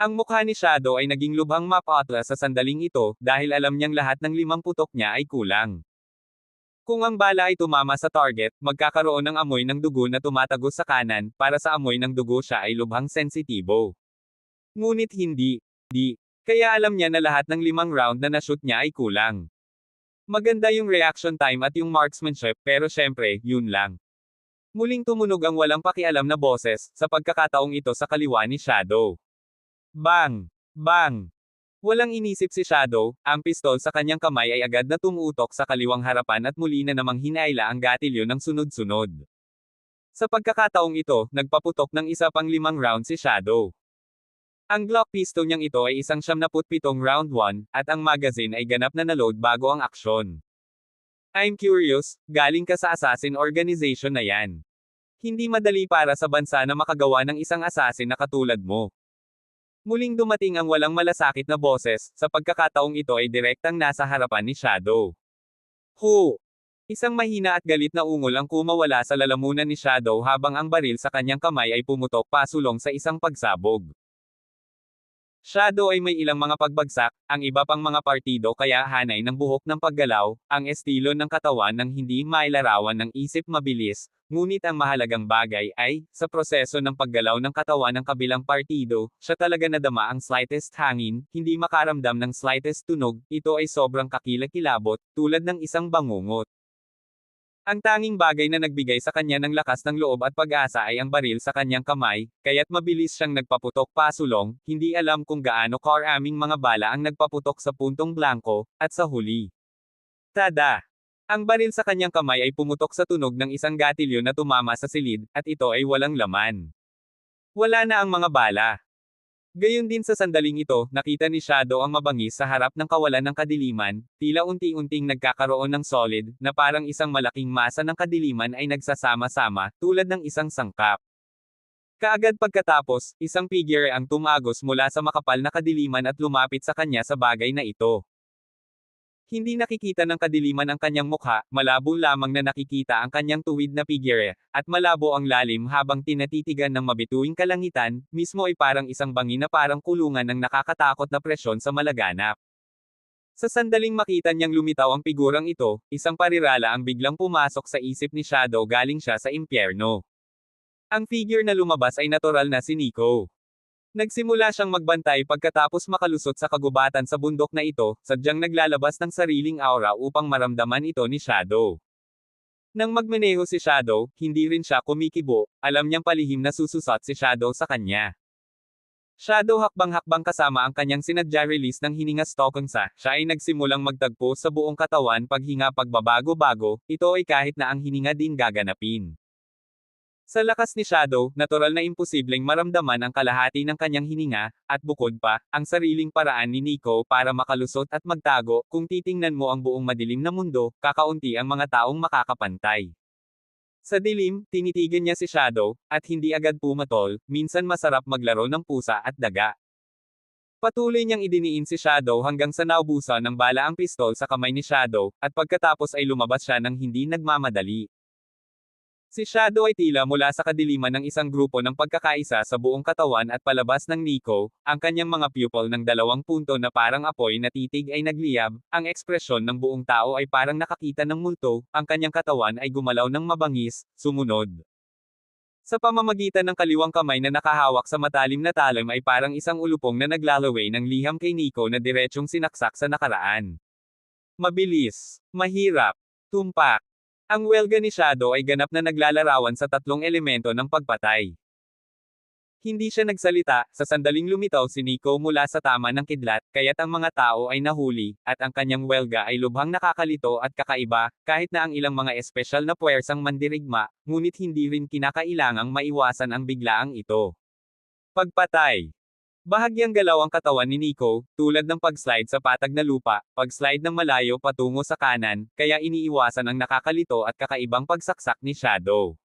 Ang mukha ni Shadow ay naging lubhang mapatla sa sandaling ito, dahil alam niyang lahat ng 5 putok niya ay kulang. Kung ang bala ay tumama sa target, magkakaroon ng amoy ng dugo na tumatagos sa kanan, para sa amoy ng dugo siya ay lubhang sensitibo. Ngunit hindi. Kaya alam niya na lahat ng 5 round na na-shoot niya ay kulang. Maganda yung reaction time at yung marksmanship, pero syempre, yun lang. Muling tumunog ang walang pakialam na boses, sa pagkakataong ito sa kaliwa ni Shadow. Bang! Bang! Walang inisip si Shadow, ang pistol sa kanyang kamay ay agad na tumutok sa kaliwang harapan at muli na namang hinaila ang gatilyo ng sunod-sunod. Sa pagkakataong ito, nagpaputok ng isa pang 5 round si Shadow. Ang Glock pistol niyang ito ay isang 77 round 1, at ang magazine ay ganap na na-load bago ang aksyon. I'm curious, galing ka sa assassin organization na yan. Hindi madali para sa bansa na makagawa ng isang assassin na katulad mo. Muling dumating ang walang malasakit na boses, sa pagkakataong ito ay direktang nasa harapan ni Shadow. Hu! Isang mahina at galit na ungol ang kumawala sa lalamunan ni Shadow habang ang baril sa kanyang kamay ay pumutok pasulong sa isang pagsabog. Shadow ay may ilang mga pagbagsak, ang iba pang mga partido kaya hanay ng buhok ng paggalaw, ang estilo ng katawan ng hindi mailarawan ng isip mabilis, ngunit ang mahalagang bagay ay, sa proseso ng paggalaw ng katawan ng kabilang partido, siya talaga nadama ang slightest hangin, hindi makaramdam ng slightest tunog, ito ay sobrang kakilakilabot, tulad ng isang bangungot. Ang tanging bagay na nagbigay sa kanya ng lakas ng loob at pag-asa ay ang baril sa kanyang kamay, kaya't mabilis siyang nagpaputok pasulong, hindi alam kung gaano karaming mga bala ang nagpaputok sa puntong blanko, at sa huli. Tada! Ang baril sa kanyang kamay ay pumutok sa tunog ng isang gatilyo na tumama sa silid, at ito ay walang laman. Wala na ang mga bala. Gayon din sa sandaling ito, nakita ni Shadow ang mabangis sa harap ng kawalan ng kadiliman, tila unti-unting nagkakaroon ng solid, na parang isang malaking masa ng kadiliman ay nagsasama-sama, tulad ng isang sangkap. Kaagad pagkatapos, isang figure ang tumagos mula sa makapal na kadiliman at lumapit sa kanya sa bagay na ito. Hindi nakikita ng kadiliman ang kanyang mukha, malabo lamang na nakikita ang kanyang tuwid na figure, at malabo ang lalim habang tinatitigan ng mabituing kalangitan, mismo ay parang isang bangi na parang kulungan ng nakakatakot na presyon sa malaganap. Sa sandaling makita niyang lumitaw ang figurang ito, isang parirala ang biglang pumasok sa isip ni Shadow galing siya sa impyerno. Ang figure na lumabas ay natural na si Nico. Nagsimula siyang magbantay pagkatapos makalusot sa kagubatan sa bundok na ito, sadyang naglalabas ng sariling aura upang maramdaman ito ni Shadow. Nang magmaneho si Shadow, hindi rin siya kumikibo, alam niyang palihim na sususot si Shadow sa kanya. Shadow hakbang-hakbang kasama ang kanyang sinadya release ng hininga Stokongsa, siya ay nagsimulang magtagpo sa buong katawan paghinga pagbabago-bago, ito ay kahit na ang hininga din gaganapin. Sa lakas ni Shadow, natural na imposibleng maramdaman ang kalahati ng kanyang hininga, at bukod pa, ang sariling paraan ni Nico para makalusot at magtago, kung titingnan mo ang buong madilim na mundo, kakaunti ang mga taong makakapantay. Sa dilim, tinitigan niya si Shadow, at hindi agad pumatol, minsan masarap maglaro ng pusa at daga. Patuloy niyang idiniin si Shadow hanggang sa naubusan ng bala ang pistol sa kamay ni Shadow, at pagkatapos ay lumabas siya ng hindi nagmamadali. Si Shadow ay tila mula sa kadiliman ng isang grupo ng pagkakaisa sa buong katawan at palabas ng Nico, ang kanyang mga pupil ng 2 punto na parang apoy na titig ay nagliyab, ang ekspresyon ng buong tao ay parang nakakita ng multo, ang kanyang katawan ay gumalaw ng mabangis, sumunod. Sa pamamagitan ng kaliwang kamay na nakahawak sa matalim na talim ay parang isang ulupong na naglalaway ng liham kay Nico na diretsyong sinaksak sa nakaraan. Mabilis, mahirap, tumpak. Ang welga ni Shadow ay ganap na naglalarawan sa 3 elemento ng pagpatay. Hindi siya nagsalita, sa sandaling lumitaw si Nico mula sa tama ng kidlat, kaya't ang mga tao ay nahuli, at ang kanyang welga ay lubhang nakakalito at kakaiba, kahit na ang ilang mga espesyal na puwersang mandirigma, ngunit hindi rin kinakailangang maiwasan ang biglaang ito. Pagpatay. Bahagyang galaw ang katawan ni Nico, tulad ng pag-slide sa patag na lupa, pag-slide ng malayo patungo sa kanan, kaya iniiwasan ang nakakalito at kakaibang pagsaksak ni Shadow.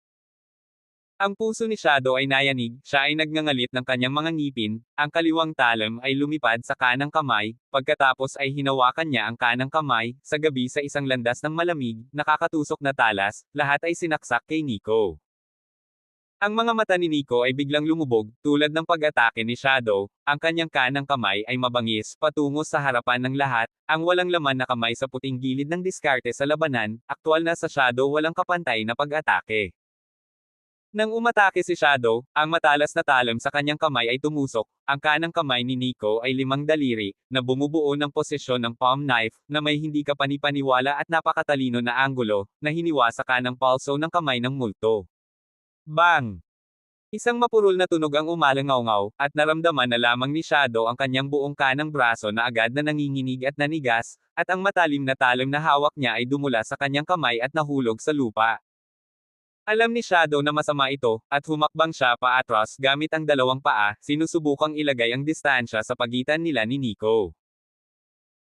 Ang puso ni Shadow ay nayanig, siya ay nagngangalit ng kanyang mga ngipin, ang kaliwang talim ay lumipad sa kanang kamay, pagkatapos ay hinawakan niya ang kanang kamay, sa gabi sa isang landas ng malamig, nakakatusok na talas, lahat ay sinaksak kay Nico. Ang mga mata ni Nico ay biglang lumubog, tulad ng pag-atake ni Shadow, ang kanyang kanang kamay ay mabangis, patungo sa harapan ng lahat, ang walang laman na kamay sa puting gilid ng diskarte sa labanan, aktwal na sa Shadow walang kapantay na pag-atake. Nang umatake si Shadow, ang matalas na talim sa kanyang kamay ay tumusok, ang kanang kamay ni Nico ay 5 daliri, na bumubuo ng posisyon ng palm knife, na may hindi kapani-paniwala at napakatalino na anggulo, na hiniwa sa kanang palso ng kamay ng multo. Bang! Isang mapurol na tunog ang umalangaw-ngaw, at naramdaman na lamang ni Shadow ang kanyang buong kanang braso na agad na nanginginig at nanigas, at ang matalim na talim na hawak niya ay dumula sa kanyang kamay at nahulog sa lupa. Alam ni Shadow na masama ito, at humakbang siya paatras gamit ang 2 paa, sinusubukang ilagay ang distansya sa pagitan nila ni Nico.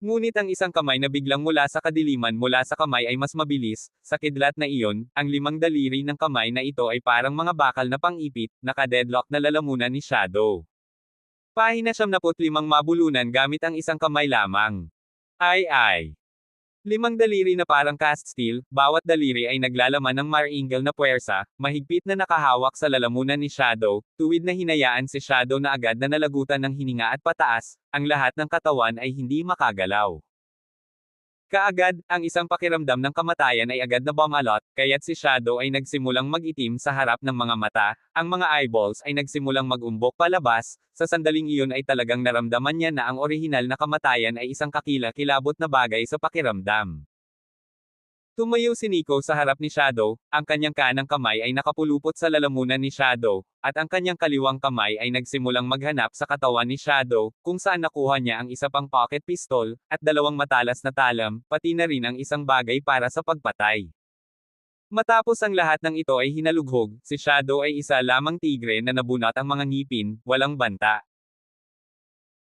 Ngunit ang isang kamay na biglang mula sa kadiliman mula sa kamay ay mas mabilis, sa kidlat na iyon, ang 5 daliri ng kamay na ito ay parang mga bakal na pang-ipit, naka-deadlock na lalamunan ni Shadow. Pahina 75 mabulunan gamit ang isang kamay lamang. Ay. 5 daliri na parang cast steel, bawat daliri ay naglalaman ng martingale na puwersa, mahigpit na nakahawak sa lalamunan ni Shadow, tuwid na hinayaan si Shadow na agad na nalagutan ng hininga at pataas, ang lahat ng katawan ay hindi makagalaw. Kaagad, ang isang pakiramdam ng kamatayan ay agad na bumalot, kaya't si Shadow ay nagsimulang mag-itim sa harap ng mga mata, ang mga eyeballs ay nagsimulang mag-umbok palabas, sa sandaling iyon ay talagang naramdaman niya na ang orihinal na kamatayan ay isang kakila-kilabot na bagay sa pakiramdam. Tumayo si Nico sa harap ni Shadow, ang kanyang kanang kamay ay nakapulupot sa lalamunan ni Shadow, at ang kanyang kaliwang kamay ay nagsimulang maghanap sa katawan ni Shadow, kung saan nakuha niya ang isa pang pocket pistol, at 2 matalas na talam, pati na rin ang isang bagay para sa pagpatay. Matapos ang lahat ng ito ay hinalughog, si Shadow ay isa lamang tigre na nabunot ang mga ngipin, walang banta.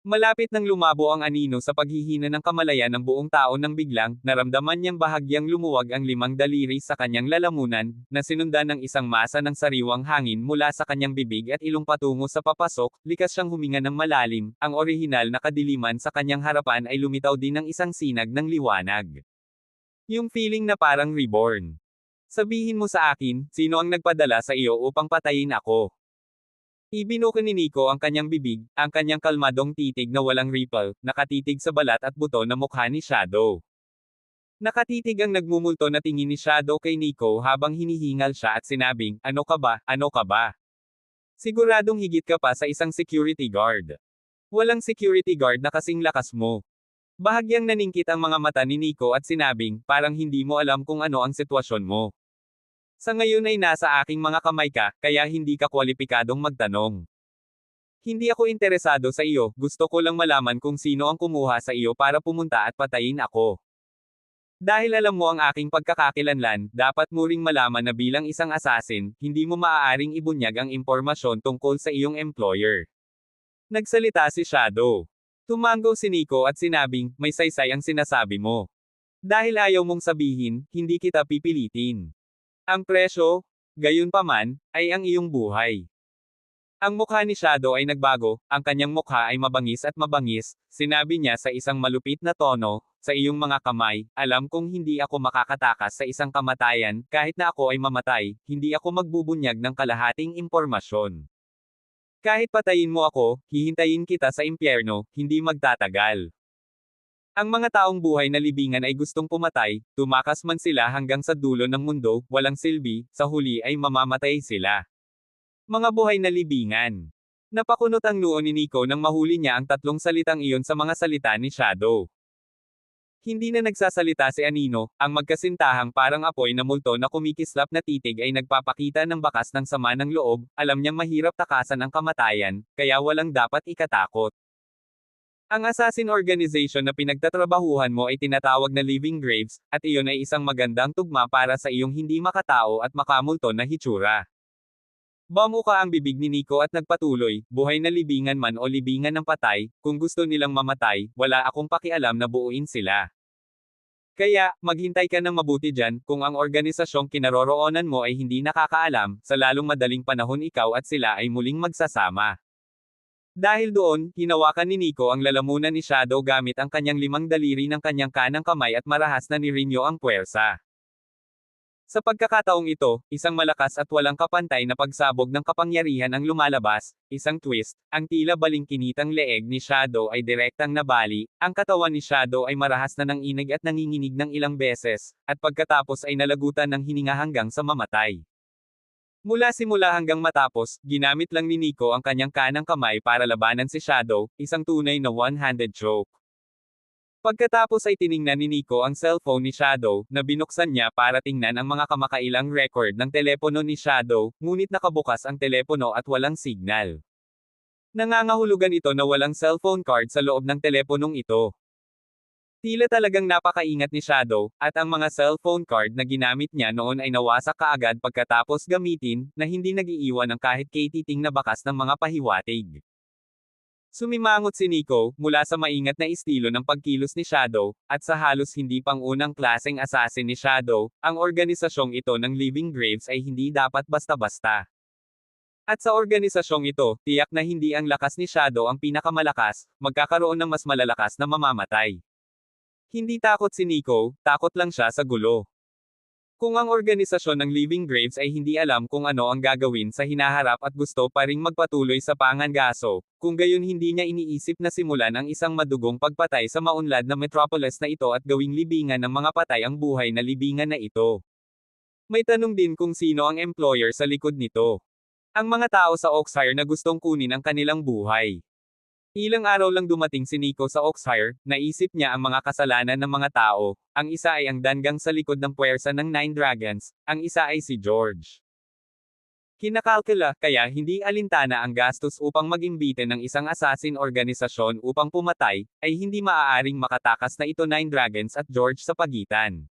Malapit nang lumabo ang anino sa paghihina ng kamalayan ng buong tao nang biglang, naramdaman niyang bahagyang lumuwag ang limang daliri sa kanyang lalamunan, na sinundan ng isang masa ng sariwang hangin mula sa kanyang bibig at ilong patungo sa papasok, likas siyang huminga ng malalim, ang orihinal na kadiliman sa kanyang harapan ay lumitaw din ng isang sinag ng liwanag. Yung feeling na parang reborn. Sabihin mo sa akin, sino ang nagpadala sa iyo upang patayin ako? Ibinuka ni Nico ang kanyang bibig, ang kanyang kalmadong titig na walang ripple, nakatitig sa balat at buto na mukha ni Shadow. Nakatitig ang nagmumulto na tingin ni Shadow kay Nico habang hinihingal siya at sinabing, ano ka ba, ano ka ba? Siguradong higit ka pa sa isang security guard. Walang security guard na kasing lakas mo. Bahagyang naningkit ang mga mata ni Nico at sinabing, parang hindi mo alam kung ano ang sitwasyon mo. Sa ngayon ay nasa aking mga kamay ka, kaya hindi ka kwalipikadong magtanong. Hindi ako interesado sa iyo, gusto ko lang malaman kung sino ang kumuha sa iyo para pumunta at patayin ako. Dahil alam mo ang aking pagkakakilanlan, dapat mo ring malaman na bilang isang assassin, hindi mo maaaring ibunyag ang impormasyon tungkol sa iyong employer. Nagsalita si Shadow. Tumango si Nico at sinabing, may saysay ang sinasabi mo. Dahil ayaw mong sabihin, hindi kita pipilitin. Ang presyo, gayunpaman, ay ang iyong buhay. Ang mukha ni Shadow ay nagbago, ang kanyang mukha ay mabangis at mabangis, sinabi niya sa isang malupit na tono, sa iyong mga kamay, alam kong hindi ako makakatakas sa isang kamatayan, kahit na ako ay mamatay, hindi ako magbubunyag ng kalahating impormasyon. Kahit patayin mo ako, hihintayin kita sa impyerno, hindi magtatagal. Ang mga taong buhay na libingan ay gustong pumatay, tumakas man sila hanggang sa dulo ng mundo, walang silbi, sa huli ay mamamatay sila. Mga buhay na libingan. Napakunot ang noo ni Nico nang mahuli niya ang tatlong salitang iyon sa mga salita ni Shadow. Hindi na nagsasalita si Anino, ang magkasintahang parang apoy na multo na kumikislap na titig ay nagpapakita ng bakas ng sama ng loob, alam niyang mahirap takasan ang kamatayan, kaya walang dapat ikatakot. Ang assassin organization na pinagtatrabahuhan mo ay tinatawag na Living Graves, at iyon ay isang magandang tugma para sa iyong hindi makatao at makamulto na hitsura. Bamuka ang bibig ni Nico at nagpatuloy, buhay na libingan man o libingan ng patay, kung gusto nilang mamatay, wala akong pakialam na buuin sila. Kaya, maghintay ka ng mabuti dyan, kung ang organisasyong kinaroroonan mo ay hindi nakakaalam, sa lalong madaling panahon ikaw at sila ay muling magsasama. Dahil doon, hinawakan ni Nico ang lalamunan ni Shadow gamit ang kanyang limang daliri ng kanyang kanang kamay at marahas na nirinyo ang puwersa. Sa pagkakataong ito, isang malakas at walang kapantay na pagsabog ng kapangyarihan ang lumalabas, isang twist, ang tila balingkinitang leeg ni Shadow ay direktang nabali, ang katawan ni Shadow ay marahas na ng inig at nanginginig ng ilang beses, at pagkatapos ay nalagutan ng hininga hanggang sa mamatay. Mula simula hanggang matapos, ginamit lang ni Nico ang kanyang kanang kamay para labanan si Shadow, isang tunay na one-handed choke. Pagkatapos ay tiningnan ni Nico ang cellphone ni Shadow, na binuksan niya para tingnan ang mga kamakailang record ng telepono ni Shadow, ngunit nakabukas ang telepono at walang signal. Nangangahulugan ito na walang cellphone card sa loob ng teleponong ito. Tila talagang napakaingat ni Shadow, at ang mga cellphone card na ginamit niya noon ay nawasak kaagad pagkatapos gamitin, na hindi nag-iiwan ng kahit katiting na bakas ng mga pahiwatig. Sumimangot si Nico, mula sa maingat na estilo ng pagkilos ni Shadow, at sa halos hindi pang unang klaseng assassin ni Shadow, ang organisasyong ito ng Living Graves ay hindi dapat basta-basta. At sa organisasyong ito, tiyak na hindi ang lakas ni Shadow ang pinakamalakas, magkakaroon ng mas malalakas na mamamatay. Hindi takot si Nico, takot lang siya sa gulo. Kung ang organisasyon ng Living Graves ay hindi alam kung ano ang gagawin sa hinaharap at gusto pa ring magpatuloy sa pangangaso, kung gayon hindi niya iniisip na simulan ang isang madugong pagpatay sa maunlad na metropolis na ito at gawing libingan ng mga patay ang buhay na libingan na ito. May tanong din kung sino ang employer sa likod nito. Ang mga tao sa Oxfire na gustong kunin ang kanilang buhay. Ilang araw lang dumating si Nico sa Oxfire, naisip niya ang mga kasalanan ng mga tao, ang isa ay ang dangang sa likod ng puwersa ng Nine Dragons, ang isa ay si George. Kinakalkula, kaya hindi alintana ang gastos upang mag-imbite ng isang assassin organisasyon upang pumatay, ay hindi maaaring makatakas na ito Nine Dragons at George sa pagitan.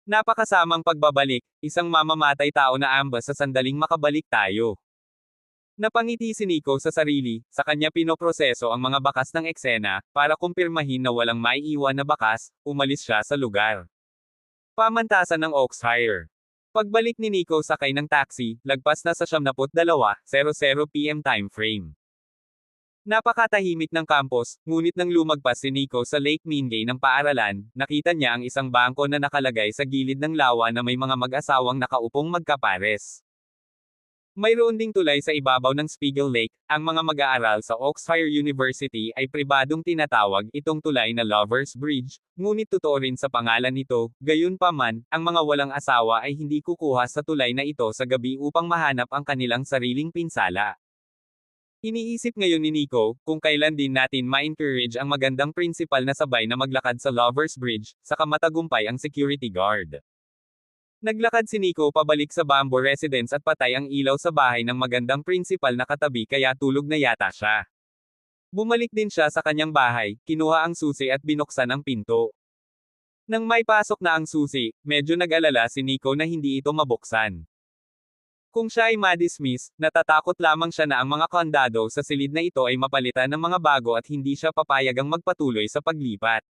Napakasamang pagbabalik, isang mamamatay tao na ambas sa sandaling makabalik tayo. Napangiti si Nico sa sarili, sa kanya pinoproseso ang mga bakas ng eksena, para kumpirmahin na walang maiiwan na bakas, umalis siya sa lugar. Pamantasan ng Oxfire. Pagbalik ni Nico sakay ng taxi, lagpas na sa 72:00 PM time frame. Napakatahimik ng campus, ngunit nang lumagpas si Nico sa Lake Mingay ng paaralan, nakita niya ang isang bangko na nakalagay sa gilid ng lawa na may mga mag-asawang nakaupong magkapares. Mayroon ding tulay sa ibabaw ng Spiegel Lake. Ang mga mag-aaral sa Oxford University ay pribadong tinatawag itong tulay na Lover's Bridge, ngunit totoo rin sa pangalan nito. Gayunpaman, ang mga walang asawa ay hindi kukuha sa tulay na ito sa gabi upang mahanap ang kanilang sariling pinsala. Iniisip ngayon ni Nico, kung kailan din natin ma-encourage ang magandang principal na sabay na maglakad sa Lover's Bridge, saka matagumpay ang security guard. Naglakad si Nico pabalik sa Bamboo Residence at patay ang ilaw sa bahay ng magandang principal na katabi kaya tulog na yata siya. Bumalik din siya sa kanyang bahay, kinuha ang susi at binuksan ang pinto. Nang may pasok na ang susi, medyo nag-alala si Nico na hindi ito mabuksan. Kung siya ay ma-dismiss, natatakot lamang siya na ang mga kondado sa silid na ito ay mapalitan ng mga bago at hindi siya papayagang magpatuloy sa paglipat.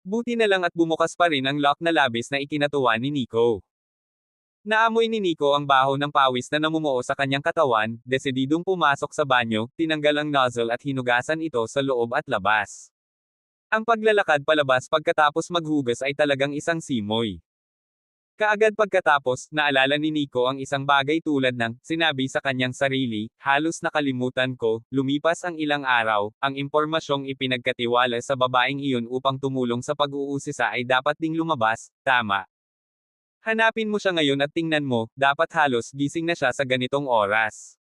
Buti na lang at bumukas pa rin ang lock na labis na ikinatuwa ni Nico. Naamoy ni Nico ang baho ng pawis na namumuo sa kanyang katawan, desididong pumasok sa banyo, tinanggal ang nozzle at hinugasan ito sa loob at labas. Ang paglalakad palabas pagkatapos maghugas ay talagang isang simoy. Kaagad pagkatapos, naalala ni Nico ang isang bagay tulad ng, sinabi sa kanyang sarili, halos nakalimutan ko, lumipas ang ilang araw, ang impormasyong ipinagkatiwala sa babaeng iyon upang tumulong sa pag-uusisa ay dapat ding lumabas, tama. Hanapin mo siya ngayon at tingnan mo, dapat halos gising na siya sa ganitong oras.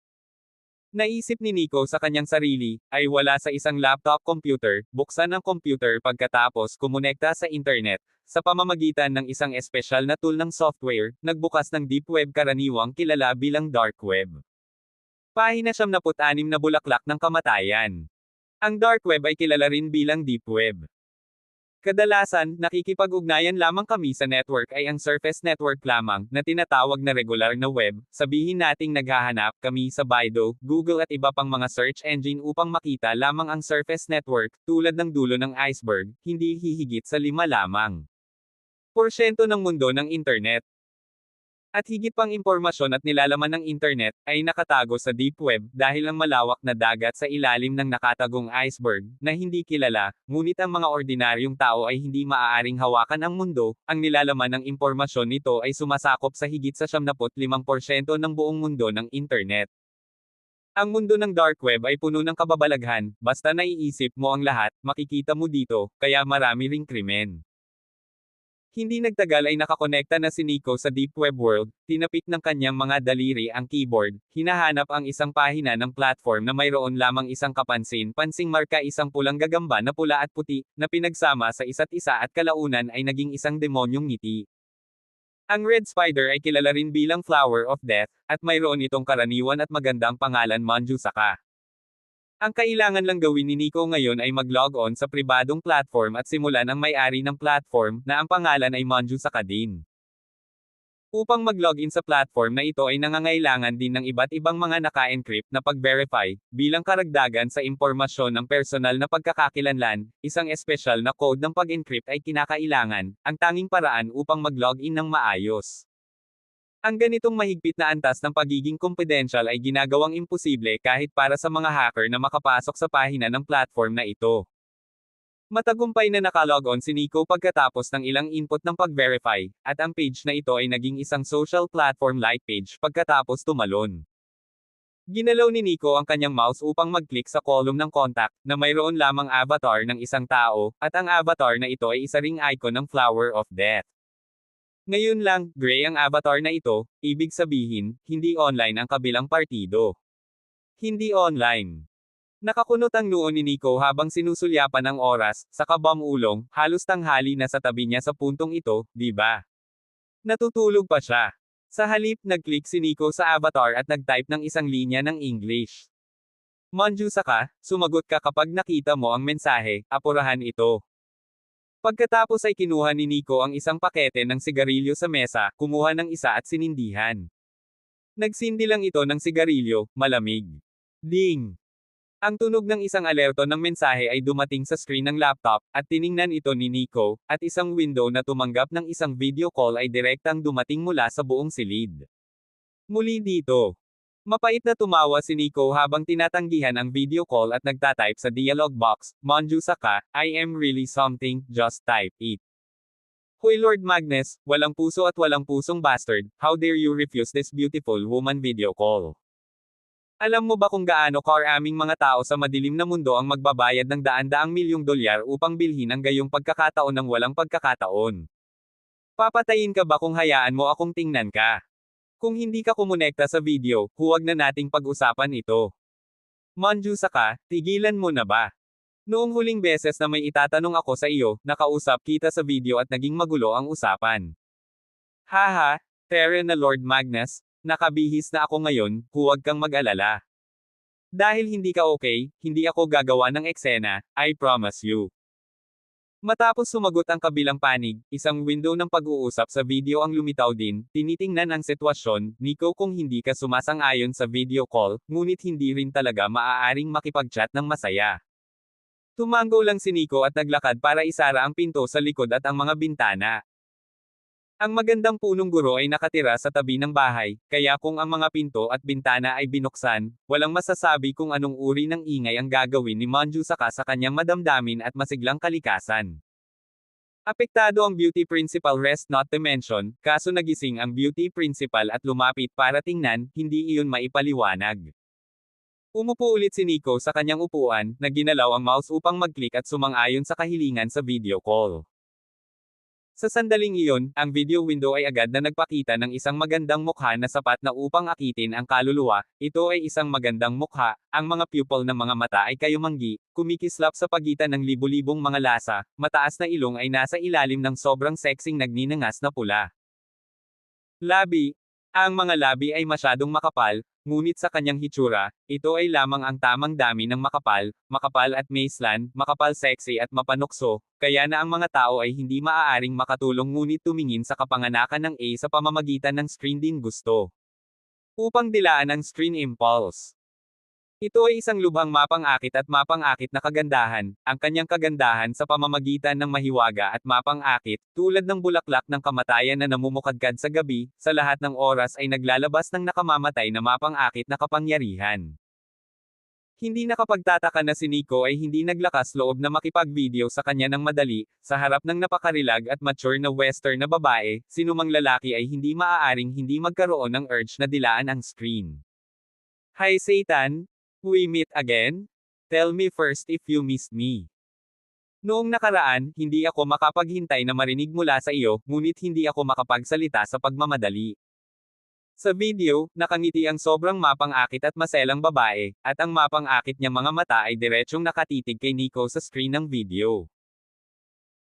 Naisip ni Nico sa kanyang sarili, ay wala sa isang laptop computer, buksan ang computer pagkatapos kumonekta sa internet, sa pamamagitan ng isang espesyal na tool ng software, nagbukas ng deep web karaniwang kilala bilang dark web. Pahina 76 na bulaklak ng kamatayan. Ang dark web ay kilala rin bilang deep web. Kadalasan, nakikipag-ugnayan lamang kami sa network ay ang surface network lamang, na tinatawag na regular na web, sabihin nating naghahanap kami sa Baidu, Google at iba pang mga search engine upang makita lamang ang surface network, tulad ng dulo ng iceberg, hindi hihigit sa 5 lamang porsyento ng mundo ng internet. At higit pang impormasyon at nilalaman ng internet, ay nakatago sa deep web, dahil ang malawak na dagat sa ilalim ng nakatagong iceberg, na hindi kilala, ngunit ang mga ordinaryong tao ay hindi maaaring hawakan ang mundo, ang nilalaman ng impormasyon nito ay sumasakop sa higit sa 75% ng buong mundo ng internet. Ang mundo ng dark web ay puno ng kababalaghan, basta naiisip mo ang lahat, makikita mo dito, kaya marami ring krimen. Hindi nagtagal ay nakakonekta na si Nico sa deep web world, tinapik ng kanyang mga daliri ang keyboard, hinahanap ang isang pahina ng platform na mayroon lamang isang kapansin-pansing marka isang pulang gagamba na pula at puti, na pinagsama sa isa't isa at kalaunan ay naging isang demonyong ngiti. Ang Red Spider ay kilala rin bilang Flower of Death, at mayroon itong karaniwan at magandang pangalan Manjusaka. Ang kailangan lang gawin ni Nico ngayon ay mag-log on sa pribadong platform at simulan ang may-ari ng platform, na ang pangalan ay Manjusaka din. Upang mag-login sa platform na ito ay nangangailangan din ng iba't ibang mga naka-encrypt na pag-verify, bilang karagdagan sa impormasyon ng personal na pagkakakilanlan, isang espesyal na code ng pag-encrypt ay kinakailangan, ang tanging paraan upang mag-login ng maayos. Ang ganitong mahigpit na antas ng pagiging confidential ay ginagawang imposible kahit para sa mga hacker na makapasok sa pahina ng platform na ito. Matagumpay na nakalog-on si Nico pagkatapos ng ilang input ng pag-verify, at ang page na ito ay naging isang social platform-like page pagkatapos tumalon. Ginalaw ni Nico ang kanyang mouse upang mag-click sa column ng contact, na mayroon lamang avatar ng isang tao, at ang avatar na ito ay isa ring icon ng Flower of Death. Ngayon lang, gray ang avatar na ito, ibig sabihin, hindi online ang kabilang partido. Hindi online. Nakakunot ang noo ni Nico habang sinusulyapan ang oras, sa kabamulong, halos tanghali na sa tabi niya sa puntong ito, di ba? Natutulog pa siya. Sa halip, nag-click si Nico sa avatar at nag-type ng isang linya ng English. Manjusaka, sumagot ka kapag nakita mo ang mensahe, apurahan ito. Pagkatapos ay kinuha ni Nico ang isang pakete ng sigarilyo sa mesa, kumuha ng isa at sinindihan. Nagsindi lang ito ng sigarilyo, malamig. Ding! Ang tunog ng isang alerto ng mensahe ay dumating sa screen ng laptop, at tiningnan ito ni Nico, at isang window na tumanggap ng isang video call ay direktang dumating mula sa buong silid. Muli dito. Mapait na tumawa si Nico habang tinatanggihan ang video call at nagtatype sa dialog box, Monjusa ka, I am really something, just type it. Hoy Lord Magnus, walang puso at walang pusong bastard, how dare you refuse this beautiful woman video call? Alam mo ba kung gaano karaming mga tao sa madilim na mundo ang magbabayad ng daan-daang milyong dolyar upang bilhin ang gayong pagkakataon ng walang pagkakataon? Papatayin ka ba kung hayaan mo akong tingnan ka? Kung hindi ka kumonekta sa video, huwag na nating pag-usapan ito. Monjusa ka, tigilan mo na ba? Noong huling beses na may itatanong ako sa iyo, nakausap kita sa video at naging magulo ang usapan. Haha, Terra na Lord Magnus, nakabihis na ako ngayon, huwag kang mag-alala. Dahil hindi ka okay, hindi ako gagawa ng eksena, I promise you. Matapos sumagot ang kabilang panig, isang window ng pag-uusap sa video ang lumitaw din, tinitingnan ang sitwasyon, Nico kung hindi ka sumasang-ayon sa video call, ngunit hindi rin talaga maaaring makipag-chat ng masaya. Tumango lang si Nico at naglakad para isara ang pinto sa likod at ang mga bintana. Ang magandang punong guro ay nakatira sa tabi ng bahay, kaya kung ang mga pinto at bintana ay binuksan, walang masasabi kung anong uri ng ingay ang gagawin ni Monjusa sa kanyang madamdamin at masiglang kalikasan. Apektado ang beauty principal rest not to mention, kaso nagising ang beauty principal at lumapit para tingnan, hindi iyon maipaliwanag. Umupo ulit si Nico sa kanyang upuan, na ginalaw ang mouse upang mag-click at sumang-ayon sa kahilingan sa video call. Sa sandaling iyon, ang video window ay agad na nagpakita ng isang magandang mukha na sapat na upang akitin ang kaluluwa. Ito ay isang magandang mukha, ang mga pupil ng mga mata ay kayumanggi, kumikislap sa pagitan ng libu-libong mga lasa, mataas na ilong ay nasa ilalim ng sobrang sexing nagninangas na pula. Labi. Ang mga labi ay masyadong makapal, ngunit sa kanyang hitsura, ito ay lamang ang tamang dami ng makapal, makapal at maislan, makapal sexy at mapanukso, kaya na ang mga tao ay hindi maaaring makatulong ngunit tumingin sa kapanganakan ng A sa pamamagitan ng screen din gusto. Upang dilaan ang screen impulse. Ito ay isang lubhang mapang-akit at mapang-akit na kagandahan, ang kanyang kagandahan sa pamamagitan ng mahiwaga at mapang-akit, tulad ng bulaklak ng kamatayan na namumukadkad sa gabi, sa lahat ng oras ay naglalabas ng nakamamatay na mapang-akit na kapangyarihan. Hindi nakapagtataka na si Nico ay hindi naglakas loob na makipag-video sa kanya ng madali, sa harap ng napakarilag at mature na western na babae, sinumang lalaki ay hindi maaaring hindi magkaroon ng urge na dilaan ang screen. Hi Satan! We meet again? Tell me first if you missed me. Noong nakaraan, hindi ako makapaghintay na marinig mula sa iyo, ngunit hindi ako makapagsalita sa pagmamadali. Sa video, nakangiti ang sobrang mapang-akit at maselang babae, at ang mapang-akit niyang mga mata ay diretsyong nakatitig kay Nico sa screen ng video.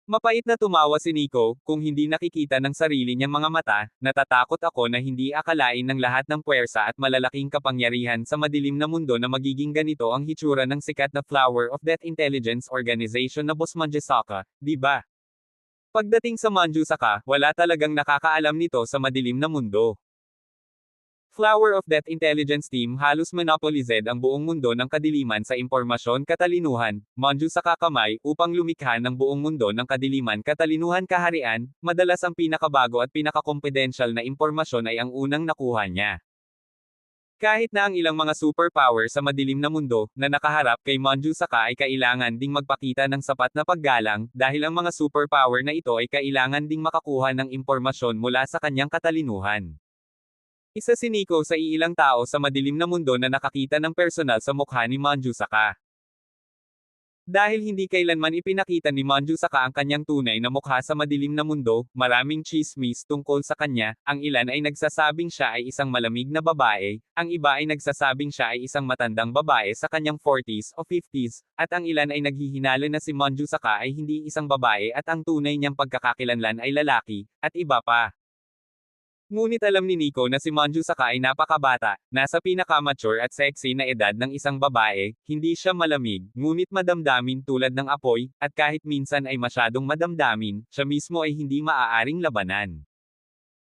Mapait na tumawa si Nico, kung hindi nakikita ng sarili niyang mga mata, natatakot ako na hindi akalain ng lahat ng puwersa at malalaking kapangyarihan sa madilim na mundo na magiging ganito ang hitsura ng sikat na Flower of Death Intelligence Organization na Boss Monjusa, di ba? Pagdating sa Monjusa, wala talagang nakakaalam nito sa madilim na mundo. Flower of Death Intelligence Team halos monopolized ang buong mundo ng kadiliman sa impormasyon katalinuhan, Monjusa kamay, upang lumikha ng buong mundo ng kadiliman katalinuhan kaharian, madalas ang pinakabago at pinakakompedensyal na impormasyon ay ang unang nakuha niya. Kahit na ang ilang mga superpower sa madilim na mundo, na nakaharap kay Monjusa ay kailangan ding magpakita ng sapat na paggalang, dahil ang mga superpower na ito ay kailangan ding makakuha ng impormasyon mula sa kanyang katalinuhan. Isa si Nico sa iilang tao sa madilim na mundo na nakakita ng personal sa mukha ni Monjusa. Dahil hindi kailanman ipinakita ni Monjusa ang kanyang tunay na mukha sa madilim na mundo, maraming chismis tungkol sa kanya, ang ilan ay nagsasabing siya ay isang malamig na babae, ang iba ay nagsasabing siya ay isang matandang babae sa kanyang 40s o 50s, at ang ilan ay naghihinala na si Monjusa ay hindi isang babae at ang tunay niyang pagkakakilanlan ay lalaki, at iba pa. Ngunit alam ni Nico na si Monjusa ay napakabata, nasa pinaka-mature at sexy na edad ng isang babae, hindi siya malamig, ngunit madamdamin tulad ng apoy, at kahit minsan ay masyadong madamdamin, siya mismo ay hindi maaaring labanan.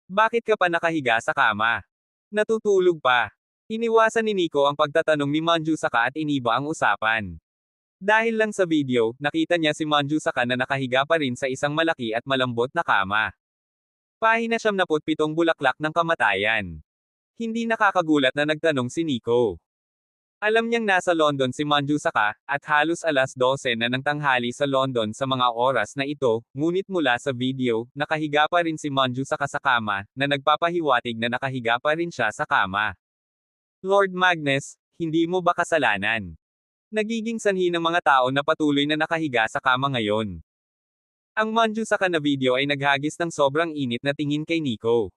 Bakit ka pa nakahiga sa kama? Natutulog pa. Iniwasan ni Nico ang pagtatanong ni Manjusaka at iniba ang usapan. Dahil lang sa video, nakita niya si Manjusaka na nakahiga pa rin sa isang malaki at malambot na kama. Pahina 77 bulaklak ng kamatayan. Hindi nakakagulat na nagtanong si Nico. Alam niyang nasa London si Manjusaka, at halos 12:00 na ng tanghali sa London sa mga oras na ito, ngunit mula sa video, nakahiga pa rin si Manjusaka sa kama, na nagpapahiwatig na nakahiga pa rin siya sa kama. Lord Magnus, hindi mo ba kasalanan? Nagiging sanhi ng mga tao na patuloy na nakahiga sa kama ngayon. Ang Manjusaka na video ay naghagis ng sobrang init na tingin kay Nico.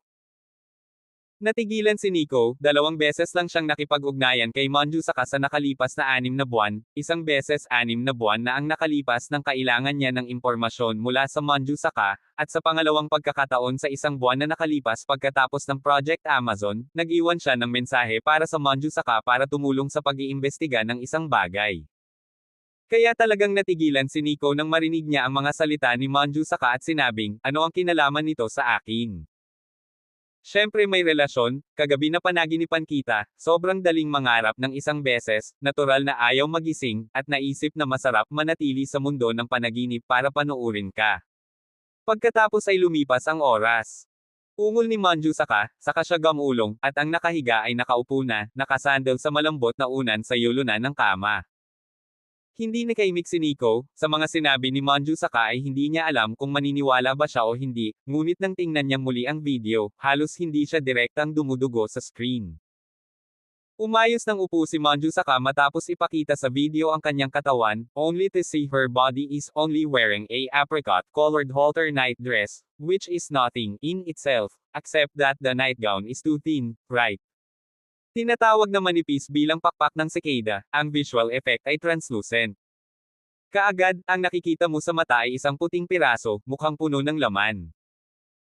Natigilan si Nico, 2 beses lang siyang nakipag-ugnayan kay Manjusaka sa nakalipas na 6 na buwan, 1 beses 6 na buwan na ang nakalipas ng kailangan niya ng impormasyon mula sa Manjusaka, at sa pangalawang pagkakataon sa 1 buwan na nakalipas pagkatapos ng Project Amazon, nag-iwan siya ng mensahe para sa Manjusaka para tumulong sa pag-iimbestiga ng isang bagay. Kaya talagang natigilan si Nico nang marinig niya ang mga salita ni Manjusaka at sinabing, ano ang kinalaman nito sa akin? Siyempre may relasyon, kagabi na panaginipan kita, sobrang daling mangarap ng 1 beses, natural na ayaw magising, at naisip na masarap manatili sa mundo ng panaginip para panoorin ka. Pagkatapos ay lumipas ang oras. Ungol ni Manjusaka, saka siya gamulong, at ang nakahiga ay nakaupo na, nakasandal sa malambot na unan sa yulunan ng kama. Hindi nakaimik si Nico, sa mga sinabi ni Manjusaka ay hindi niya alam kung maniniwala ba siya o hindi, ngunit nang tingnan niya muli ang video, halos hindi siya direktang dumudugo sa screen. Umayos ng upo si Manjusaka matapos ipakita sa video ang kanyang katawan, only to see her body is only wearing a apricot-colored halter night dress, which is nothing in itself, except that the nightgown is too thin, right? Tinatawag na manipis bilang pakpak ng sikada, ang visual effect ay translucent. Kaagad, ang nakikita mo sa mata ay isang puting piraso, mukhang puno ng laman.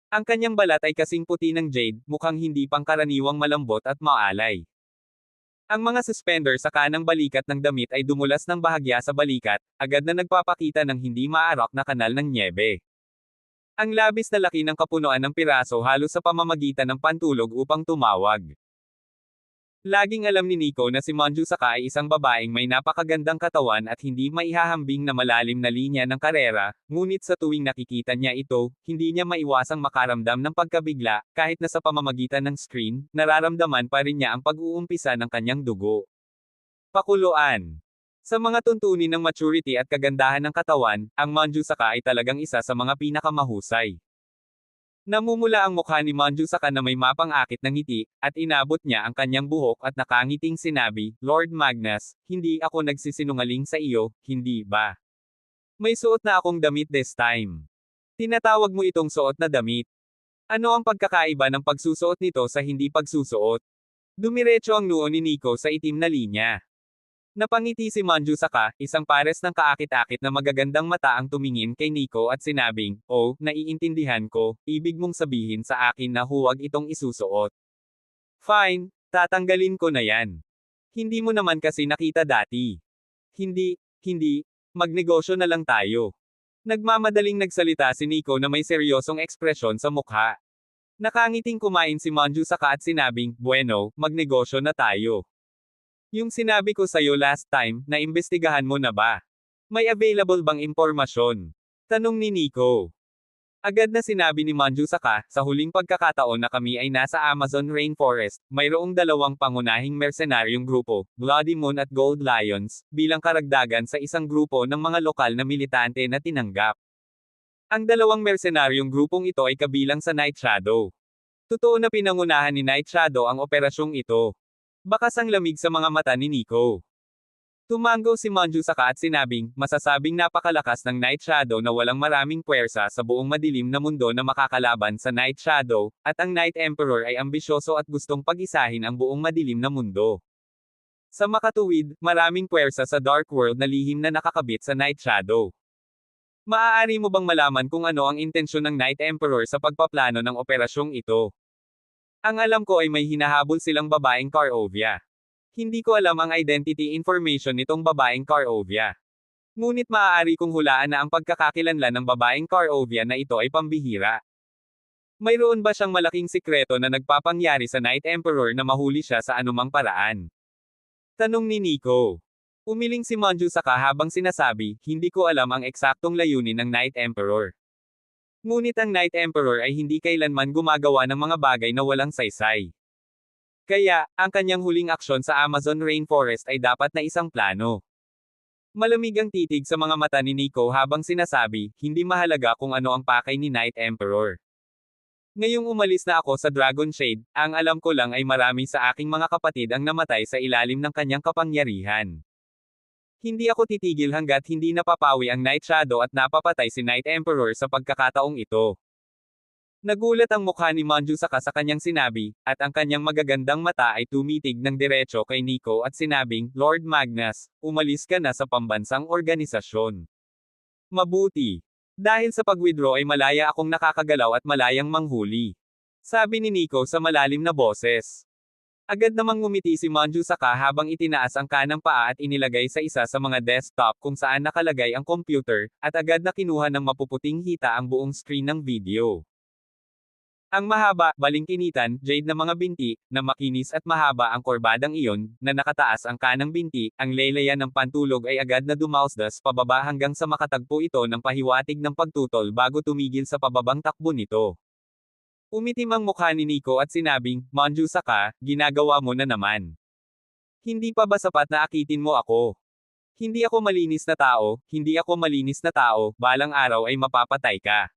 Ang kanyang balat ay kasing puti ng jade, mukhang hindi pangkaraniwang malambot at maalay. Ang mga suspender sa kanang balikat ng damit ay dumulas ng bahagya sa balikat, agad na nagpapakita ng hindi maarok na kanal ng nyebe. Ang labis na laki ng kapunuan ng piraso halos sa pamamagitan ng pantulog upang tumawag. Laging alam ni Nico na si Manjusaka ay isang babaeng may napakagandang katawan at hindi maihahambing na malalim na linya ng karera, ngunit sa tuwing nakikita niya ito, hindi niya maiwasang makaramdam ng pagkabigla, kahit na sa pamamagitan ng screen, nararamdaman pa rin niya ang pag-uumpisa ng kanyang dugo. Pakuluan. Sa mga tuntunin ng maturity at kagandahan ng katawan, ang Manjusaka ay talagang isa sa mga pinakamahusay. Namumula ang mukha ni Manjusaka na may mapang-akit ng ngiti, at inabot niya ang kanyang buhok at nakangiting sinabi, Lord Magnus, hindi ako nagsisinungaling sa iyo, hindi ba? May suot na akong damit this time. Tinatawag mo itong suot na damit. Ano ang pagkakaiba ng pagsusuot nito sa hindi pagsusuot? Dumiretso ang noo ni Nico sa itim na linya. Napangiti si Manjusaka, isang pares ng kaakit-akit na magagandang mata ang tumingin kay Nico at sinabing, oh, naiintindihan ko, ibig mong sabihin sa akin na huwag itong isusuot. Fine, tatanggalin ko na yan. Hindi mo naman kasi nakita dati. Hindi, magnegosyo na lang tayo. Nagmamadaling nagsalita si Nico na may seryosong ekspresyon sa mukha. Nakangiting kumain si Manjusaka at sinabing, bueno, magnegosyo na tayo. Yung sinabi ko sa'yo last time, naimbestigahan mo na ba? May available bang impormasyon? Tanong ni Nico. Agad na sinabi ni Manjusaka, sa huling pagkakataon na kami ay nasa Amazon Rainforest, mayroong 2 pangunahing mersenaryong grupo, Bloody Moon at Gold Lions, bilang karagdagan sa isang grupo ng mga lokal na militante na tinanggap. Ang 2 mersenaryong grupong ito ay kabilang sa Night Shadow. Totoo na pinangunahan ni Night Shadow ang operasyong ito. Bakas ang lamig sa mga mata ni Nico. Tumango si Manjusaka at sinabing, masasabing napakalakas ng Night Shadow na walang maraming puwersa sa buong madilim na mundo na makakalaban sa Night Shadow, at ang Night Emperor ay ambisyoso at gustong pag-isahin ang buong madilim na mundo. Sa makatuwid, maraming puwersa sa Dark World na lihim na nakakabit sa Night Shadow. Maaari mo bang malaman kung ano ang intensyon ng Night Emperor sa pagpaplano ng operasyong ito? Ang alam ko ay may hinahabol silang babaeng Carovia. Hindi ko alam ang identity information nitong babaeng Carovia. Ngunit maaari kong hulaan na ang pagkakakilanlan ng babaeng Carovia na ito ay pambihira. Mayroon ba siyang malaking sikreto na nagpapangyari sa Night Emperor na mahuli siya sa anumang paraan? Tanong ni Nico. Umiling si Manju Saka habang sinasabi, hindi ko alam ang eksaktong layunin ng Night Emperor. Ngunit ang Night Emperor ay hindi kailanman gumagawa ng mga bagay na walang saysay. Kaya, ang kanyang huling aksyon sa Amazon Rainforest ay dapat na isang plano. Malamig ang titig sa mga mata ni Nico habang sinasabi, hindi mahalaga kung ano ang pakay ni Night Emperor. Ngayong umalis na ako sa Dragon Shade, ang alam ko lang ay marami sa aking mga kapatid ang namatay sa ilalim ng kanyang kapangyarihan. Hindi ako titigil hanggat hindi napapawi ang Night Shadow at napapatay si Night Emperor sa pagkakataong ito. Nagulat ang mukha ni Manju Saka sa kanyang sinabi, at ang kanyang magagandang mata ay tumitig ng diretso kay Nico at sinabing, Lord Magnus, umalis ka na sa pambansang organisasyon. Mabuti. Dahil sa pag-withdraw ay malaya akong nakakagalaw at malayang manghuli. Sabi ni Nico sa malalim na boses. Agad namang ngumiti si Manju Saka habang itinaas ang kanang paa at inilagay sa isa sa mga desktop kung saan nakalagay ang computer, at agad na kinuha ng mapuputing hita ang buong screen ng video. Ang mahaba, balingkinitan, jade na mga binti, na makinis at mahaba ang korbadang iyon, na nakataas ang kanang binti, ang leleyan ng pantulog ay agad na dumausdas pababa hanggang sa makatagpo ito ng pahiwatig ng pagtutol bago tumigil sa pababang takbo nito. Umitim ang mukha ni Nico at sinabing, Manju Saka, ginagawa mo na naman. Hindi pa ba sapat na akitin mo ako? Hindi ako malinis na tao, hindi ako malinis na tao, balang araw ay mapapatay ka.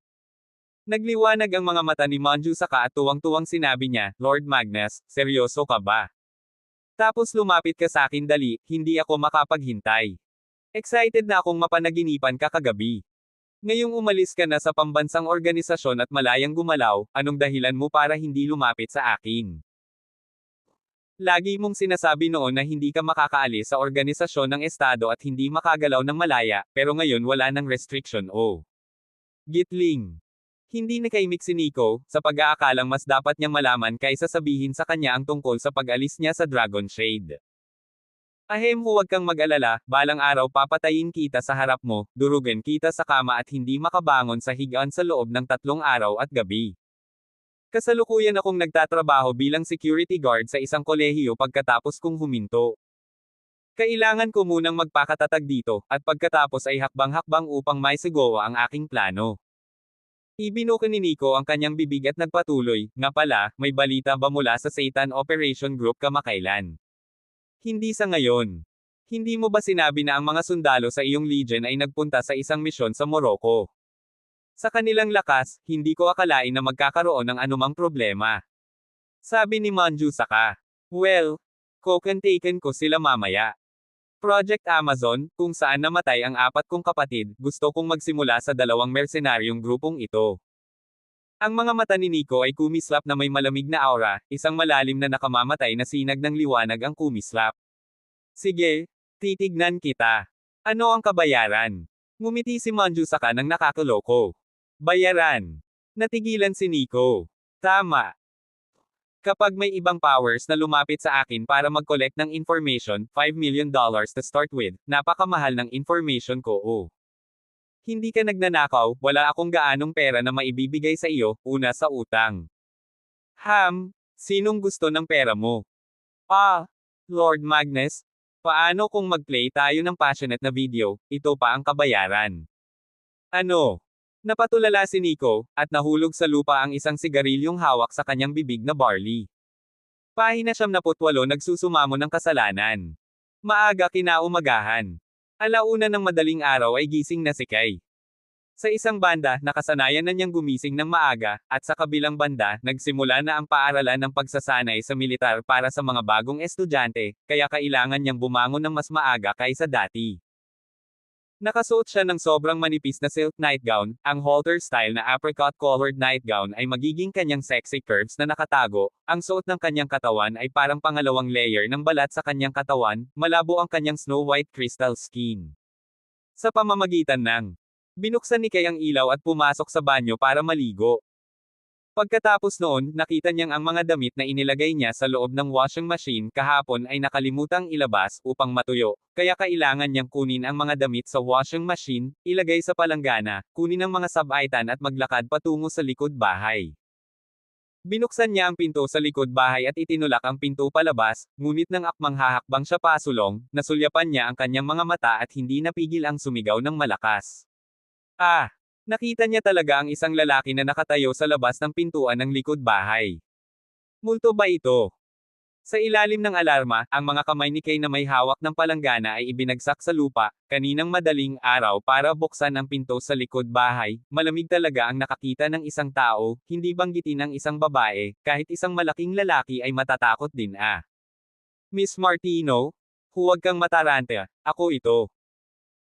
Nagliwanag ang mga mata ni Manju Saka at tuwang-tuwang sinabi niya, Lord Magnus, seryoso ka ba? Tapos lumapit ka sa akin dali, hindi ako makapaghintay. Excited na akong mapanaginipan ka kagabi. Ngayong umalis ka na sa pambansang organisasyon at malayang gumalaw, anong dahilan mo para hindi lumapit sa akin? Lagi mong sinasabi noon na hindi ka makakaalis sa organisasyon ng estado at hindi makagalaw ng malaya, pero ngayon wala ng restriction o gitling. Hindi nakaimik si Nico, sa pag-aakalang mas dapat niyang malaman kaysa sabihin sa kanya ang tungkol sa pag-alis niya sa Dragon Shade. Ahem, huwag kang mag-alala, balang araw papatayin kita sa harap mo, durugan kita sa kama at hindi makabangon sa higaan sa loob ng 3 araw at gabi. Kasalukuyan akong nagtatrabaho bilang security guard sa isang kolehiyo pagkatapos kong huminto. Kailangan ko munang magpakatatag dito, at pagkatapos ay hakbang-hakbang upang maisagawa ang aking plano. Ibinuka ni Nico ang kanyang bibig at nagpatuloy, nga pala, may balita ba mula sa Satan Operation Group kamakailan? Hindi sa ngayon. Hindi mo ba sinabi na ang mga sundalo sa iyong legion ay nagpunta sa isang misyon sa Morocco? Sa kanilang lakas, hindi ko akalain na magkakaroon ng anumang problema. Sabi ni Manju Saka. Well, taken ko sila mamaya. Project Amazon, kung saan namatay ang 4 kong kapatid, gusto kong magsimula sa 2 mercenaryong grupong ito. Ang mga mata ni Nico ay kumislap na may malamig na aura, isang malalim na nakamamatay na sinag ng liwanag ang kumislap. Sige, titignan kita. Ano ang kabayaran? Ngumiti si Manju Saka ng nakakaloko. Bayaran. Natigilan si Nico. Tama. Kapag may ibang powers na lumapit sa akin para mag-collect ng information, $5 million to start with, napakamahal ng information ko oh. Hindi ka nagnanakaw, wala akong gaanong pera na maibibigay sa iyo, una sa utang. Sinong gusto ng pera mo? Lord Magnus, paano kung mag-play tayo ng passionate na video, ito pa ang kabayaran? Ano? Napatulala si Nico, at nahulog sa lupa ang isang sigarilyong hawak sa kanyang bibig na barley. Pahina 78 nagsusumamo ng kasalanan. Maaga kinaumagahan. Alauna ng madaling araw ay gising na si Kai. Sa isang banda, nakasanayan na niyang gumising ng maaga, at sa kabilang banda, nagsimula na ang paaralan ng pagsasanay sa militar para sa mga bagong estudyante, kaya kailangan niyang bumangon ng mas maaga kaysa dati. Nakasuot siya ng sobrang manipis na silk nightgown, ang halter-style na apricot-colored nightgown ay magiging kanyang sexy curves na nakatago, ang suot ng kanyang katawan ay parang pangalawang layer ng balat sa kanyang katawan, malabo ang kanyang snow white crystal skin. Sa pamamagitan ng binuksan ni Kay ang ilaw at pumasok sa banyo para maligo. Pagkatapos noon, nakita niyang ang mga damit na inilagay niya sa loob ng washing machine kahapon ay nakalimutang ilabas upang matuyo, kaya kailangan niyang kunin ang mga damit sa washing machine, ilagay sa palanggana, kunin ang mga sabaitan at maglakad patungo sa likod bahay. Binuksan niya ang pinto sa likod bahay at itinulak ang pinto palabas, ngunit nang akmang hahakbang siya pasulong, nasulyapan niya ang kanyang mga mata at hindi napigil ang sumigaw ng malakas. Ah! Nakita niya talaga ang isang lalaki na nakatayo sa labas ng pintuan ng likod bahay. Multo ba ito? Sa ilalim ng alarma, ang mga kamay ni Kay na may hawak ng palanggana ay ibinagsak sa lupa, kaninang madaling araw para buksan ang pinto sa likod bahay, malamig talaga ang nakakita ng isang tao, hindi banggitin ang isang babae, kahit isang malaking lalaki ay matatakot din ah. Miss Martino? Huwag kang matarante, ako ito.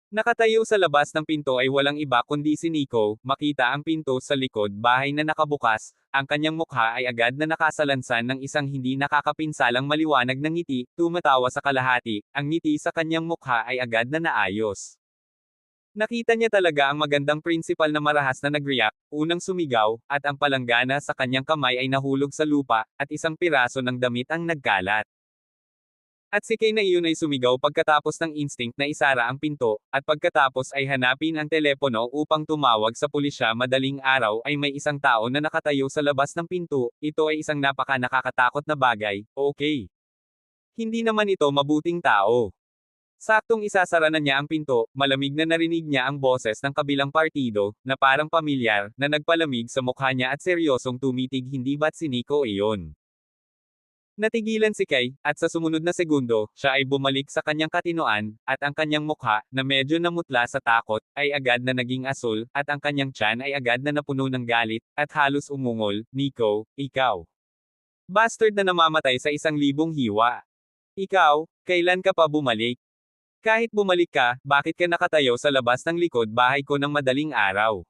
Nakatayo sa labas ng pinto ay walang iba kundi si Nico, makita ang pinto sa likod bahay na nakabukas, ang kanyang mukha ay agad na nakasalansan ng isang hindi nakakapinsalang maliwanag na ngiti, tumatawa sa kalahati, ang ngiti sa kanyang mukha ay agad na naayos. Nakita niya talaga ang magandang prinsipal na marahas na nag-react, unang sumigaw, at ang palanggana sa kanyang kamay ay nahulog sa lupa, at isang piraso ng damit ang nagkalat. At si Kay na iyon ay sumigaw pagkatapos ng instinct na isara ang pinto, at pagkatapos ay hanapin ang telepono upang tumawag sa pulisya madaling araw ay may isang tao na nakatayo sa labas ng pinto, ito ay isang nakakatakot na bagay, okay. Hindi naman ito mabuting tao. Saktong isasara na niya ang pinto, malamig na narinig niya ang boses ng kabilang partido, na parang pamilyar, na nagpalamig sa mukha niya at seryosong tumitig hindi ba't si Nico iyon. Natigilan si Kay, at sa sumunod na segundo, siya ay bumalik sa kanyang katinoan, at ang kanyang mukha, na medyo namutla sa takot, ay agad na naging asul, at ang kanyang tiyan ay agad na napuno ng galit, at halos umungol, Nico, ikaw. Bastard na namamatay sa 1,000 hiwa. Ikaw, kailan ka pa bumalik? Kahit bumalik ka, bakit ka nakatayo sa labas ng likod bahay ko ng madaling araw?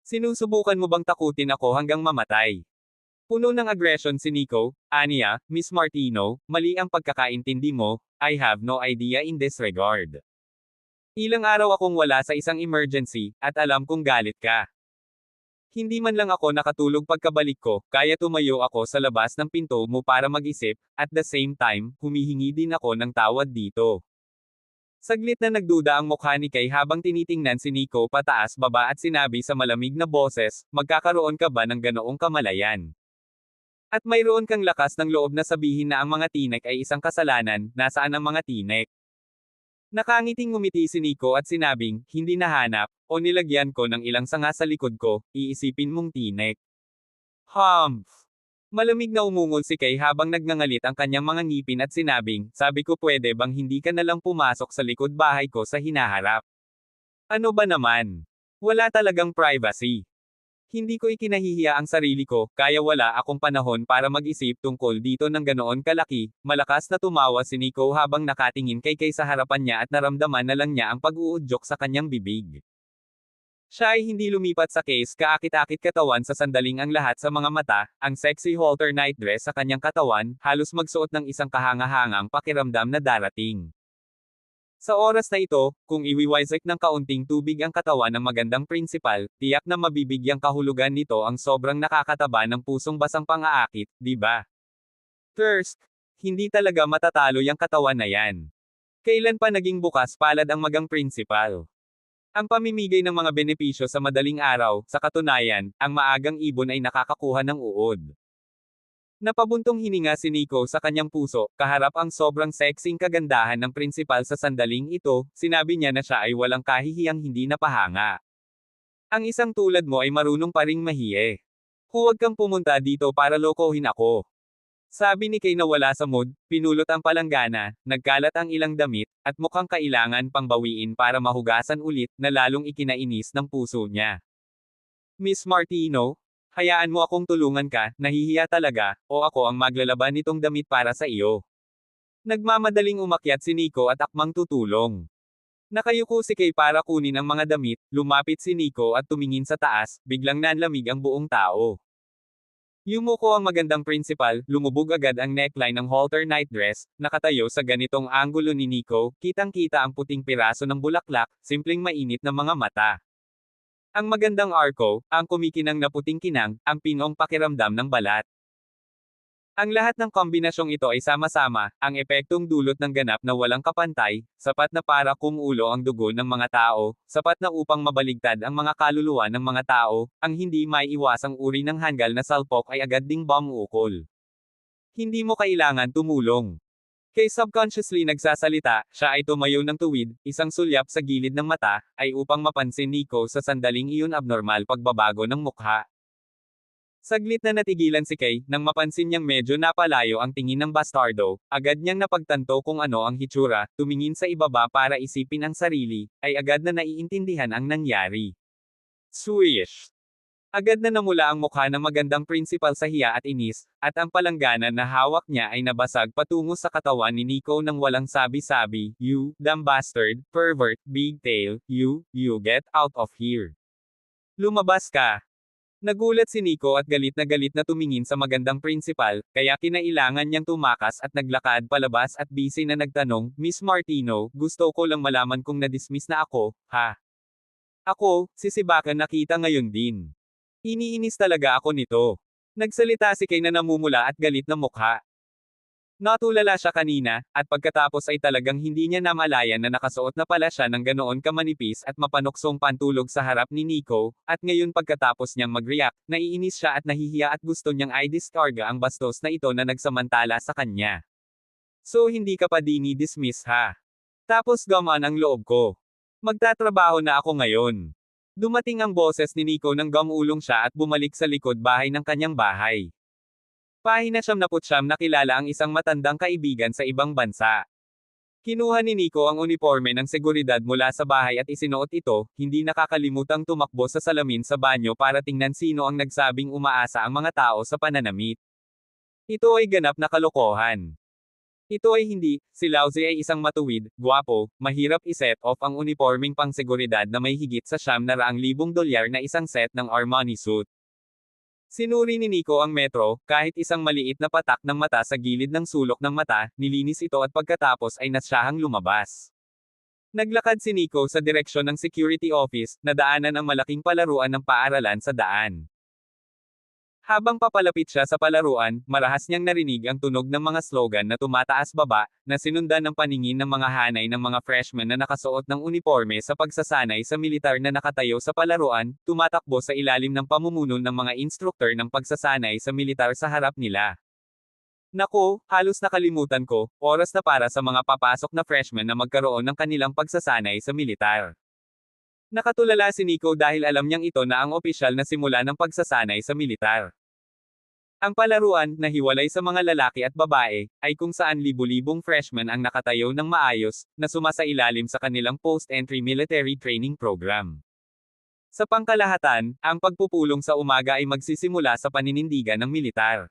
Sinusubukan mo bang takutin ako hanggang mamatay? Puno ng aggression si Nico, aniya, Miss Martino, mali ang pagkakaintindi mo, I have no idea in this regard. Ilang araw akong wala sa isang emergency, at alam kong galit ka. Hindi man lang ako nakatulog pagkabalik ko, kaya tumayo ako sa labas ng pinto mo para mag-isip, at the same time, humihingi din ako ng tawad dito. Saglit na nagduda ang mukha ni Kay habang tinitingnan si Nico pataas baba at sinabi sa malamig na boses, magkakaroon ka ba ng ganoong kamalayan? At mayroon kang lakas ng loob na sabihin na ang mga tinek ay isang kasalanan, nasaan ang mga tinek? Nakangiting ngumiti si Nico at sinabing, hindi nahanap, o nilagyan ko ng ilang sanga sa likod ko, iisipin mong tinek. Humph! Malamig na umungol si Kay habang nagngangalit ang kanyang mga ngipin at sinabing, sabi ko pwede bang hindi ka na lang pumasok sa likod bahay ko sa hinaharap? Ano ba naman? Wala talagang privacy. Hindi ko ikinahihiya ang sarili ko, kaya wala akong panahon para mag-isip tungkol dito ng ganoon kalaki, malakas na tumawa si Nico habang nakatingin kay Kay sa harapan niya at naramdaman na lang niya ang pag-uudyok sa kanyang bibig. Siya ay hindi lumipat sa case kaakit-akit katawan sa sandaling ang lahat sa mga mata, ang sexy halter nightdress sa kanyang katawan, halos magsuot ng isang kahanga-hangang pakiramdam na darating. Sa oras na ito, kung iwiwisik ng kaunting tubig ang katawan ng magandang prinsipal, tiyak na mabibigyang kahulugan nito ang sobrang nakakataba ng pusong basang pang-aakit, di ba? Thirst, hindi talaga matatalo yung katawan na yan. Kailan pa naging bukas palad ang magang prinsipal? Ang pamimigay ng mga benepisyo sa madaling araw, sa katunayan, ang maagang ibon ay nakakakuha ng uod. Napabuntong hininga si Nico sa kanyang puso, kaharap ang sobrang sexing kagandahan ng prinsipal sa sandaling ito, sinabi niya na siya ay walang kahihiyang hindi napahanga. Ang isang tulad mo ay marunong pa ring mahiye. Huwag kang pumunta dito para lokohin ako. Sabi ni Kay na wala sa mood, pinulot ang palanggana, nagkalat ang ilang damit, at mukhang kailangan pang bawiin para mahugasan ulit, na lalong ikinainis ng puso niya. Miss Martino, hayaan mo akong tulungan ka, nahihiya talaga, o ako ang maglalaban nitong damit para sa iyo. Nagmamadaling umakyat si Nico at akmang tutulong. Nakayuko si Kay para kunin ang mga damit, lumapit si Nico at tumingin sa taas, biglang nanlamig ang buong tao. Yumuko ang magandang prinsipal, lumubog agad ang neckline ng halter nightdress, nakatayo sa ganitong anggulo ni Nico, kitang-kita ang puting piraso ng bulaklak, simpleng mainit na mga mata. Ang magandang arko, ang kumikinang na puting kinang, ang pinong pakiramdam ng balat. Ang lahat ng kombinasyong ito ay sama-sama, ang epektong dulot ng ganap na walang kapantay, sapat na para kumulo ang dugo ng mga tao, sapat na upang mabaligtad ang mga kaluluwa ng mga tao, ang hindi maiiwasang uri ng hanggal na salpok ay agad ding bumukol. Hindi mo kailangan tumulong. Kay subconsciously nagsasalita, siya ay tumayo ng tuwid, isang sulyap sa gilid ng mata, ay upang mapansin Nico sa sandaling iyon abnormal pagbabago ng mukha. Saglit na natigilan si Kay, nang mapansin niyang medyo napalayo ang tingin ng bastardo, agad niyang napagtanto kung ano ang hitsura, tumingin sa ibaba para isipin ang sarili, ay agad na naiintindihan ang nangyari. Swish! Agad na namula ang mukha ng magandang principal sa hiya at inis, at ang palanggana na hawak niya ay nabasag patungo sa katawan ni Nico nang walang sabi-sabi, "You, damn bastard, pervert, big tail, you get out of here. Lumabas ka." Nagulat si Nico at galit na tumingin sa magandang principal, kaya kinailangan niyang tumakas at naglakad palabas at busy na nagtanong, "Miss Martino, gusto ko lang malaman kung na-dismiss na ako, ha?" "Ako, si Sibaka nakita ngayon din. Iniinis talaga ako nito." Nagsalita si Kay na namumula at galit na mukha. Natulala siya kanina, at pagkatapos ay talagang hindi niya namalayan na nakasuot na pala siya ng ganoon kamanipis at mapanuksong pantulog sa harap ni Nico, at ngayon pagkatapos niyang mag-react, naiinis siya at nahihiya at gusto niyang i-discarga ang bastos na ito na nagsamantala sa kanya. "So hindi ka pa dini-dismiss ha? Tapos gamaan ang loob ko. Magtatrabaho na ako ngayon." Dumating ang boses ni Nico nang gamulong siya at bumalik sa likod bahay ng kanyang bahay. Pahina 79 nakilala ang isang matandang kaibigan sa ibang bansa. Kinuha ni Nico ang uniforme ng seguridad mula sa bahay at isinuot ito, hindi nakakalimutang tumakbo sa salamin sa banyo para tingnan sino ang nagsabing umaasa ang mga tao sa pananamit. Ito ay ganap na kalokohan. Ito ay hindi, si Lauzi ay isang matuwid, gwapo, mahirap i-set off ang uniforming pangseguridad na may higit sa $900,000 na isang set ng Armani suit. Sinuri ni Nico ang metro, kahit isang maliit na patak ng mata sa gilid ng sulok ng mata, nilinis ito at pagkatapos ay nasyahang lumabas. Naglakad si Nico sa direksyon ng security office, nadaanan ang malaking palaruan ng paaralan sa daan. Habang papalapit siya sa palaruan, marahas niyang narinig ang tunog ng mga slogan na tumataas baba, na sinundan ng paningin ng mga hanay ng mga freshmen na nakasuot ng uniforme sa pagsasanay sa militar na nakatayo sa palaruan, tumatakbo sa ilalim ng pamumuno ng mga instruktor ng pagsasanay sa militar sa harap nila. Nako, halos nakalimutan ko, oras na para sa mga papasok na freshmen na magkaroon ng kanilang pagsasanay sa militar. Nakatulala si Nico dahil alam niyang ito na ang opisyal na simula ng pagsasanay sa militar. Ang palaruan, na hiwalay sa mga lalaki at babae, ay kung saan libu-libong freshmen ang nakatayo ng maayos, na sumasailalim sa kanilang post-entry military training program. Sa pangkalahatan, ang pagpupulong sa umaga ay magsisimula sa paninindigan ng militar.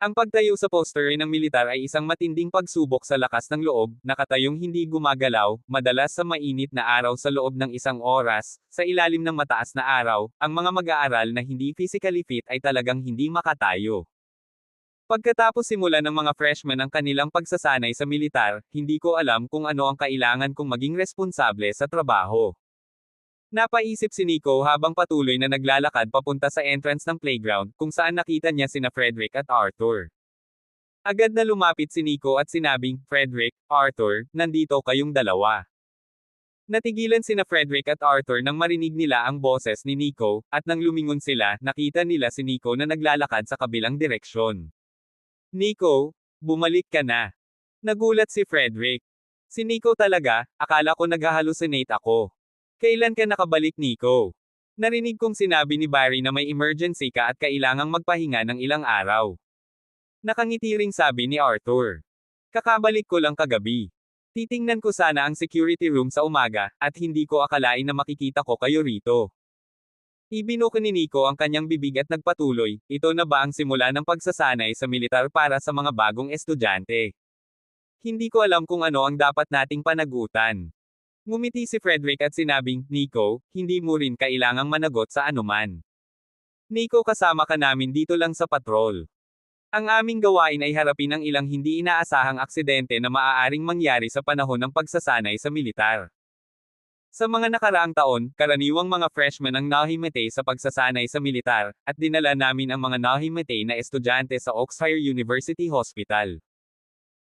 Ang pagtayo sa poster ng militar ay isang matinding pagsubok sa lakas ng loob, nakatayong hindi gumagalaw, madalas sa mainit na araw sa loob ng isang oras, sa ilalim ng mataas na araw, ang mga mag-aaral na hindi physically fit ay talagang hindi makatayo. Pagkatapos simula ng mga freshmen ang kanilang pagsasanay sa militar, hindi ko alam kung ano ang kailangan kong maging responsable sa trabaho. Napaisip si Nico habang patuloy na naglalakad papunta sa entrance ng playground, kung saan nakita niya sina Frederick at Arthur. Agad na lumapit si Nico at sinabing, "Frederick, Arthur, nandito kayong dalawa." Natigilan sina Frederick at Arthur nang marinig nila ang boses ni Nico, at nang lumingon sila, nakita nila si Nico na naglalakad sa kabilang direksyon. "Nico, bumalik ka na." Nagulat si Frederick. "Si Nico talaga, akala ko nag-hallucinate ako. Kailan ka nakabalik, Nico? Narinig kong sinabi ni Barry na may emergency ka at kailangang magpahinga ng ilang araw." Nakangiti ring sabi ni Arthur. "Kakabalik ko lang kagabi. Titingnan ko sana ang security room sa umaga, at hindi ko akalain na makikita ko kayo rito." Ibinuko ni Nico ang kanyang bibig at nagpatuloy, "Ito na ba ang simula ng pagsasanay sa militar para sa mga bagong estudyante? Hindi ko alam kung ano ang dapat nating panagutan." Ngumiti si Frederick at sinabing, "Nico, hindi mo rin kailangang managot sa anuman. Nico, kasama ka namin dito lang sa patrol. Ang aming gawain ay harapin ang ilang hindi inaasahang aksidente na maaaring mangyari sa panahon ng pagsasanay sa militar." Sa mga nakaraang taon, karaniwang mga freshmen ang nahimete sa pagsasanay sa militar, at dinala namin ang mga nahimete na estudyante sa Oxford University Hospital.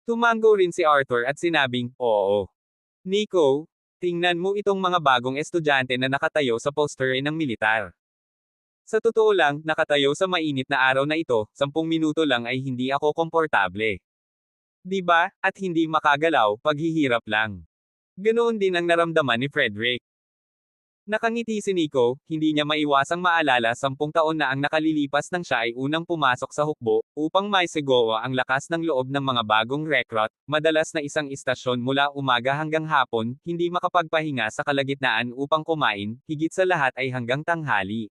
Tumango rin si Arthur at sinabing, "Oo. Nico, tingnan mo itong mga bagong estudyante na nakatayo sa poster ng militar. Sa totoo lang, nakatayo sa mainit na araw na ito, 10 minuto lang ay hindi ako komportable. 'Di ba? At hindi makagalaw, paghihirap lang." Ganoon din ang naramdaman ni Frederick. Nakangiti si Nico, hindi niya maiwasang maalala 10 taon na ang nakalilipas nang siya ay unang pumasok sa hukbo, upang maisiguro ang lakas ng loob ng mga bagong recruit, madalas na isang istasyon mula umaga hanggang hapon, hindi makapagpahinga sa kalagitnaan upang kumain, higit sa lahat ay hanggang tanghali.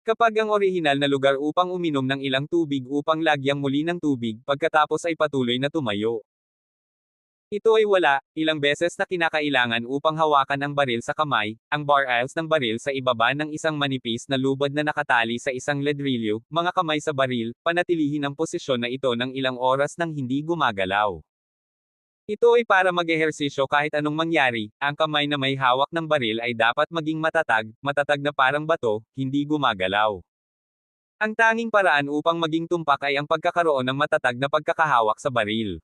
Kapag ang orihinal na lugar upang uminom ng ilang tubig upang lagyang muli ng tubig, pagkatapos ay patuloy na tumayo. Ito ay wala, ilang beses na kinakailangan upang hawakan ang baril sa kamay, ang barrels ng baril sa ibaba ng isang manipis na lubad na nakatali sa isang ledrilyo, mga kamay sa baril, panatilihin ang posisyon na ito ng ilang oras nang hindi gumagalaw. Ito ay para mag-ehersisyo kahit anong mangyari, ang kamay na may hawak ng baril ay dapat maging matatag, matatag na parang bato, hindi gumagalaw. Ang tanging paraan upang maging tumpak ay ang pagkakaroon ng matatag na pagkakahawak sa baril.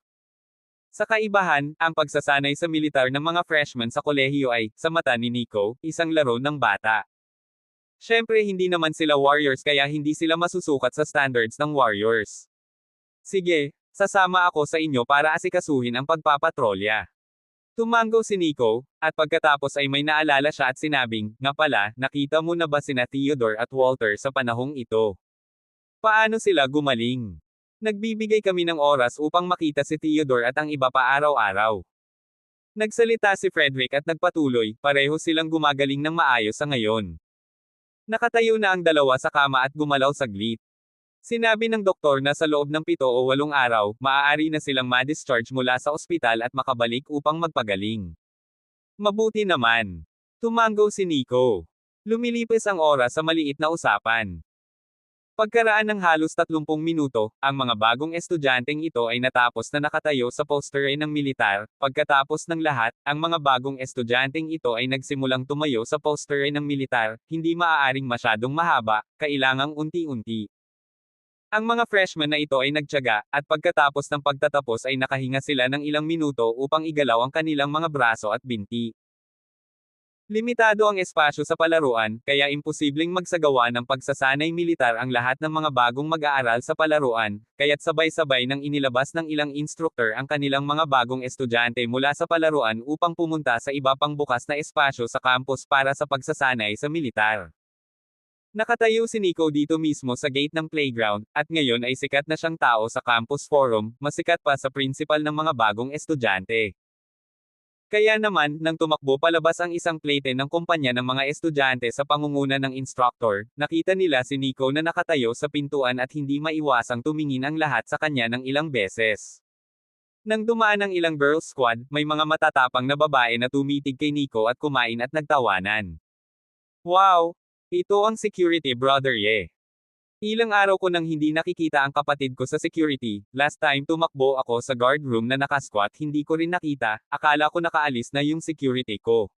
Sa kaibahan, ang pagsasanay sa militar ng mga freshmen sa kolehiyo ay, sa mata ni Nico, isang laro ng bata. Siyempre hindi naman sila warriors kaya hindi sila masusukat sa standards ng warriors. Sige, sasama ako sa inyo para asikasuhin ang pagpapatrolya. Tumango si Nico, at pagkatapos ay may naalala siya at sinabing, "Nga pala, nakita mo na ba sina Theodore at Walter sa panahong ito? Paano sila gumaling? Nagbibigay kami ng oras upang makita si Theodore at ang iba pa araw-araw." Nagsalita si Frederick at nagpatuloy, pareho silang gumagaling ng maayos sa ngayon. Nakatayo na ang dalawa sa kama at gumalaw saglit. Sinabi ng doktor na sa loob ng 7 o 8 araw, maaari na silang ma-discharge mula sa ospital at makabalik upang magpagaling. Mabuti naman. Tumango si Nico. Lumilipas ang oras sa maliit na usapan. Pagkaraan ng halos 30 minuto, ang mga bagong estudyanteng ito ay natapos na nakatayo sa poster ng militar. Pagkatapos ng lahat, ang mga bagong estudyanteng ito ay nagsimulang tumayo sa poster ng militar, hindi maaaring masyadong mahaba, kailangang unti-unti. Ang mga freshmen na ito ay nagtiyaga, at pagkatapos ng pagtatapos ay nakahinga sila ng ilang minuto upang igalaw ang kanilang mga braso at binti. Limitado ang espasyo sa palaruan, kaya imposibleng magsagawa ng pagsasanay militar ang lahat ng mga bagong mag-aaral sa palaruan, kaya't sabay-sabay nang inilabas ng ilang instructor ang kanilang mga bagong estudyante mula sa palaruan upang pumunta sa iba pang bukas na espasyo sa campus para sa pagsasanay sa militar. Nakatayo si Nico dito mismo sa gate ng playground, at ngayon ay sikat na siyang tao sa campus forum, masikat pa sa principal ng mga bagong estudyante. Kaya naman, nang tumakbo palabas ang isang plate ng kumpanya ng mga estudyante sa pangunguna ng instructor, nakita nila si Nico na nakatayo sa pintuan at hindi maiwasang tumingin ang lahat sa kanya ng ilang beses. Nang dumaan ang ilang girls squad, may mga matatapang na babae na tumitig kay Nico at kumain at nagtawanan. "Wow! Ito ang security brother ye. Ilang araw ko nang hindi nakikita ang kapatid ko sa security, last time tumakbo ako sa guard room na nakasquat hindi ko rin nakita, akala ko nakaalis na yung security ko.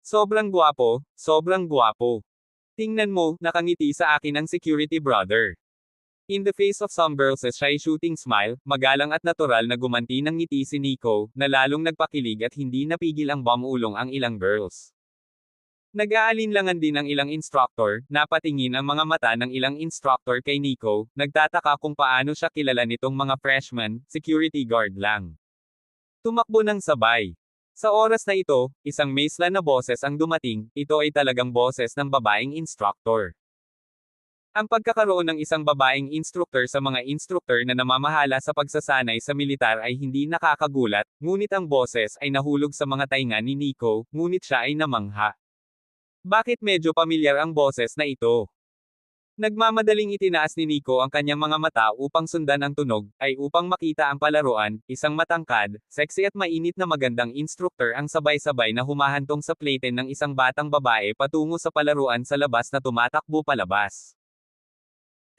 Sobrang gwapo, sobrang gwapo. Tingnan mo, nakangiti sa akin ang security brother." In the face of some girls' shy shooting smile, magalang at natural na gumanti ng ngiti si Nico, na lalong nagpakilig at hindi napigil ang bumulong ang ilang girls. Nag-aalinlangan din ang ilang instructor, napatingin ang mga mata ng ilang instructor kay Nico, nagtataka kung paano siya kilala nitong mga freshman, security guard lang. Tumakbo ng sabay. Sa oras na ito, isang maisla na boses ang dumating, ito ay talagang boses ng babaeng instructor. Ang pagkakaroon ng isang babaeng instructor sa mga instructor na namamahala sa pagsasanay sa militar ay hindi nakakagulat, ngunit ang boses ay nahulog sa mga tainga ni Nico, ngunit siya ay namangha. Bakit medyo pamilyar ang boses na ito? Nagmamadaling itinaas ni Nico ang kanyang mga mata upang sundan ang tunog, ay upang makita ang palaruan, isang matangkad, sexy at mainit na magandang instructor ang sabay-sabay na humahantong sa plate ng isang batang babae patungo sa palaruan sa labas na tumatakbo palabas.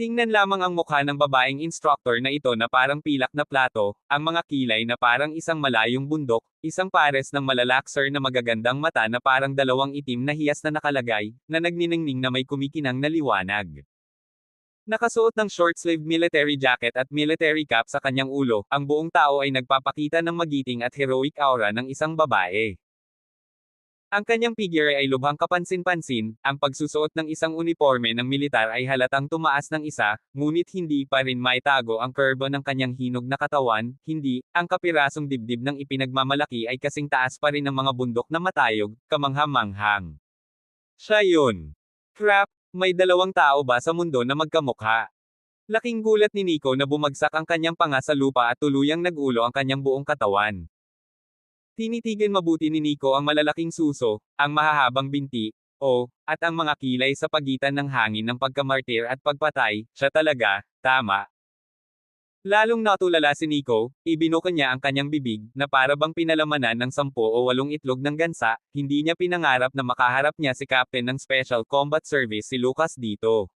Tingnan lamang ang mukha ng babaeng instructor na ito na parang pilak na plato, ang mga kilay na parang isang malayong bundok, isang pares ng malalakser na magagandang mata na parang dalawang itim na hiyas na nakalagay, na nagniningning na may kumikinang na liwanag. Nakasuot ng short-sleeved military jacket at military cap sa kanyang ulo, ang buong tao ay nagpapakita ng magiting at heroic aura ng isang babae. Ang kanyang figure ay lubhang kapansin-pansin, ang pagsusuot ng isang uniforme ng militar ay halatang tumaas ng isa, ngunit hindi pa rin maitago ang kurbo ng kanyang hinog na katawan, hindi, ang kapirasong dibdib ng ipinagmamalaki ay kasing taas pa rin ng mga bundok na matayog, kamangha-manghang. Siya yun. Crap, may dalawang tao ba sa mundo na magkamukha? Laking gulat ni Nico na bumagsak ang kanyang panga sa lupa at tuluyang nag-ulo ang kanyang buong katawan. Tinitigan mabuti ni Nico ang malalaking suso, ang mahahabang binti, at ang mga kilay sa pagitan ng hangin ng pagkamartir at pagpatay, siya talaga, tama. Lalong natulala si Nico, ibinuka niya ang kanyang bibig, na para bang pinalamanan ng 10 o 8 itlog ng gansa, hindi niya pinangarap na makaharap niya si Captain ng Special Combat Service si Lucas dito.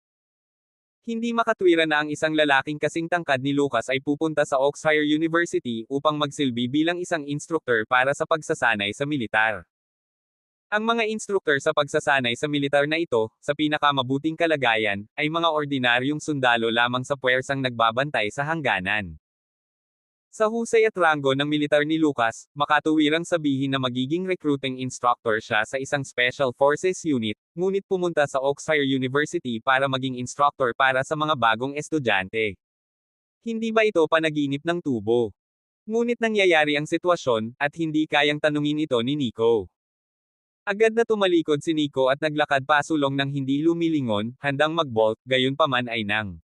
Hindi makatwira na ang isang lalaking kasing tangkad ni Lucas ay pupunta sa Oxford University upang magsilbi bilang isang instructor para sa pagsasanay sa militar. Ang mga instructor sa pagsasanay sa militar na ito, sa pinakamabuting kalagayan, ay mga ordinaryong sundalo lamang sa puwersang nagbabantay sa hangganan. Sa husay at ranggo ng militar ni Lucas, makatuwirang sabihin na magiging recruiting instructor siya sa isang Special Forces unit, ngunit pumunta sa Oxford University para maging instructor para sa mga bagong estudyante. Hindi ba ito panaginip ng tubo? Ngunit nangyayari ang sitwasyon, at hindi kayang tanungin ito ni Nico. Agad na tumalikod si Nico at naglakad pasulong ng hindi lumilingon, handang mag-bolt, gayunpaman ay nang.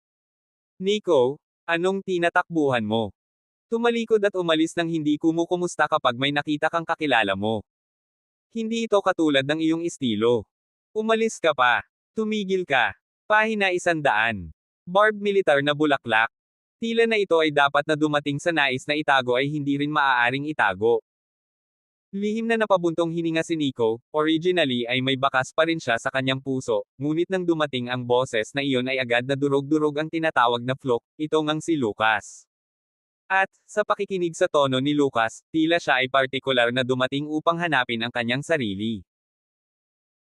Nico, anong tinatakbuhan mo? Tumalikod at umalis nang hindi kumukumusta kapag may nakita kang kakilala mo. Hindi ito katulad ng iyong estilo. Umalis ka pa. Tumigil ka. Pahina 100. Barbed militar na bulaklak. Tila na ito ay dapat na dumating sa nais na itago ay hindi rin maaaring itago. Lihim na napabuntong hininga si Nico, originally ay may bakas pa rin siya sa kanyang puso, ngunit nang dumating ang boses na iyon ay agad na durog-durog ang tinatawag na flock, ito ngang si Lucas. At, sa pakikinig sa tono ni Lucas, tila siya ay partikular na dumating upang hanapin ang kanyang sarili.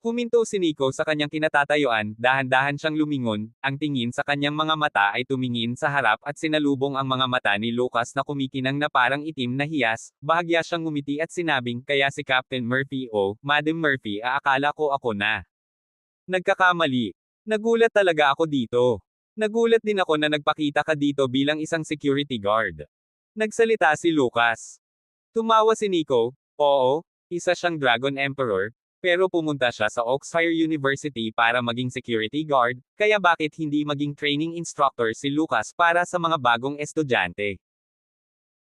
Huminto si Nico sa kanyang kinatatayuan, dahan-dahan siyang lumingon, ang tingin sa kanyang mga mata ay tumingin sa harap at sinalubong ang mga mata ni Lucas na kumikinang na parang itim na hiyas, bahagya siyang ngumiti at sinabing, kaya si Captain Murphy o, Madam Murphy aakala ko ako na. Nagkakamali. Nagulat talaga ako dito. Nagulat din ako na nagpakita ka dito bilang isang security guard. Nagsalita si Lucas. Tumawa si Nico, oo, isa siyang Dragon Emperor, pero pumunta siya sa Oxford University para maging security guard, kaya bakit hindi maging training instructor si Lucas para sa mga bagong estudyante?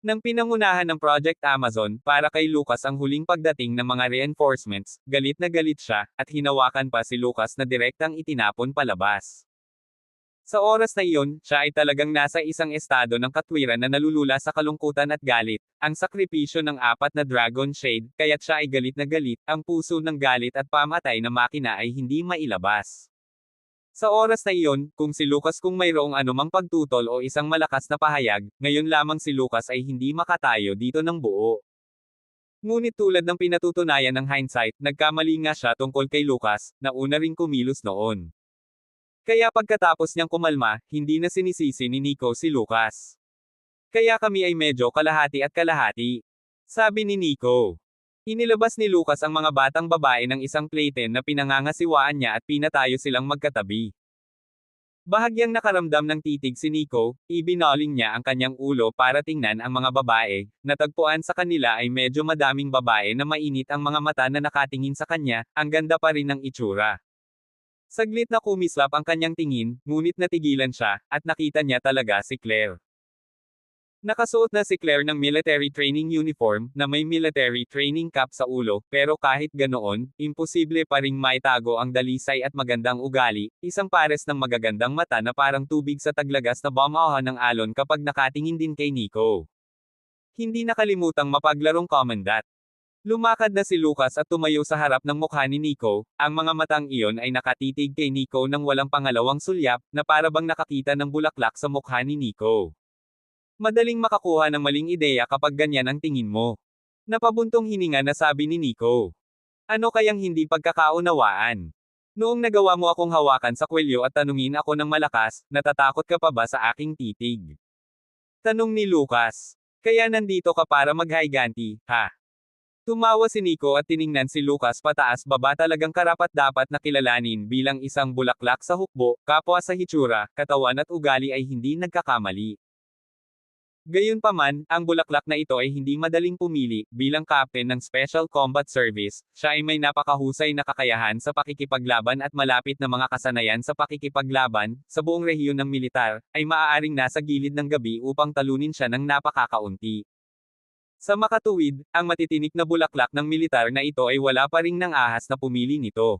Nang pinangunahan ng Project Amazon para kay Lucas ang huling pagdating ng mga reinforcements, galit na galit siya, at hinawakan pa si Lucas na direktang itinapon palabas. Sa oras na iyon, siya ay talagang nasa isang estado ng katwiran na nalulula sa kalungkutan at galit, ang sakripisyo ng 4 na Dragon Shade, kaya't siya ay galit na galit, ang puso ng galit at pamatay na makina ay hindi mailabas. Sa oras na iyon, kung si Lucas kung mayroong anumang pagtutol o isang malakas na pahayag, ngayon lamang si Lucas ay hindi makatayo dito ng buo. Ngunit tulad ng pinatutunayan ng hindsight, nagkamali nga siya tungkol kay Lucas, na una ring kumilos noon. Kaya pagkatapos niyang kumalma, hindi na sinisisi ni Nico si Lucas. Kaya kami ay medyo kalahati at kalahati. Sabi ni Nico. Inilabas ni Lucas ang mga batang babae ng isang playpen na pinangangasiwaan niya at pinatayo silang magkatabi. Bahagyang nakaramdam ng titig si Nico, ibinaling niya ang kanyang ulo para tingnan ang mga babae, natagpuan sa kanila ay medyo madaming babae na mainit ang mga mata na nakatingin sa kanya, ang ganda pa rin ng itsura. Saglit na kumislap ang kanyang tingin, ngunit natigilan siya, at nakita niya talaga si Claire. Nakasuot na si Claire ng military training uniform, na may military training cap sa ulo, pero kahit ganoon, imposible pa ring maitago ang dalisay at magandang ugali, isang pares ng magagandang mata na parang tubig sa taglagas na bumaha ng alon kapag nakatingin din kay Nico. Hindi nakalimutang mapaglarong commandant. Lumakad na si Lucas at tumayo sa harap ng mukha ni Nico, ang mga matang iyon ay nakatitig kay Nico nang walang pangalawang sulyap, na para bang nakakita ng bulaklak sa mukha ni Nico. Madaling makakuha ng maling ideya kapag ganyan ang tingin mo. Napabuntong hininga na sabi ni Nico. Ano kayang hindi pagkakaunawaan? Noong nagawa mo akong hawakan sa kwelyo at tanungin ako ng malakas, natatakot ka pa ba sa aking titig? Tanong ni Lucas. Kaya nandito ka para maghayganti, ha? Tumawa si Nico at tiningnan si Lucas pataas baba, talagang karapat-dapat na kilalanin bilang isang bulaklak sa hukbo, kapwa sa hitsura, katawan at ugali ay hindi nagkakamali. Gayunpaman, ang bulaklak na ito ay hindi madaling pumili, bilang captain ng Special Combat Service, siya ay may napakahusay na kakayahan sa pakikipaglaban at malapit na mga kasanayan sa pakikipaglaban, sa buong rehiyon ng militar, ay maaaring nasa gilid ng gabi upang talunin siya ng napakakaunti. Sa makatuwid, ang matitinik na bulaklak ng militar na ito ay wala pa ring nang ahas na pumili nito.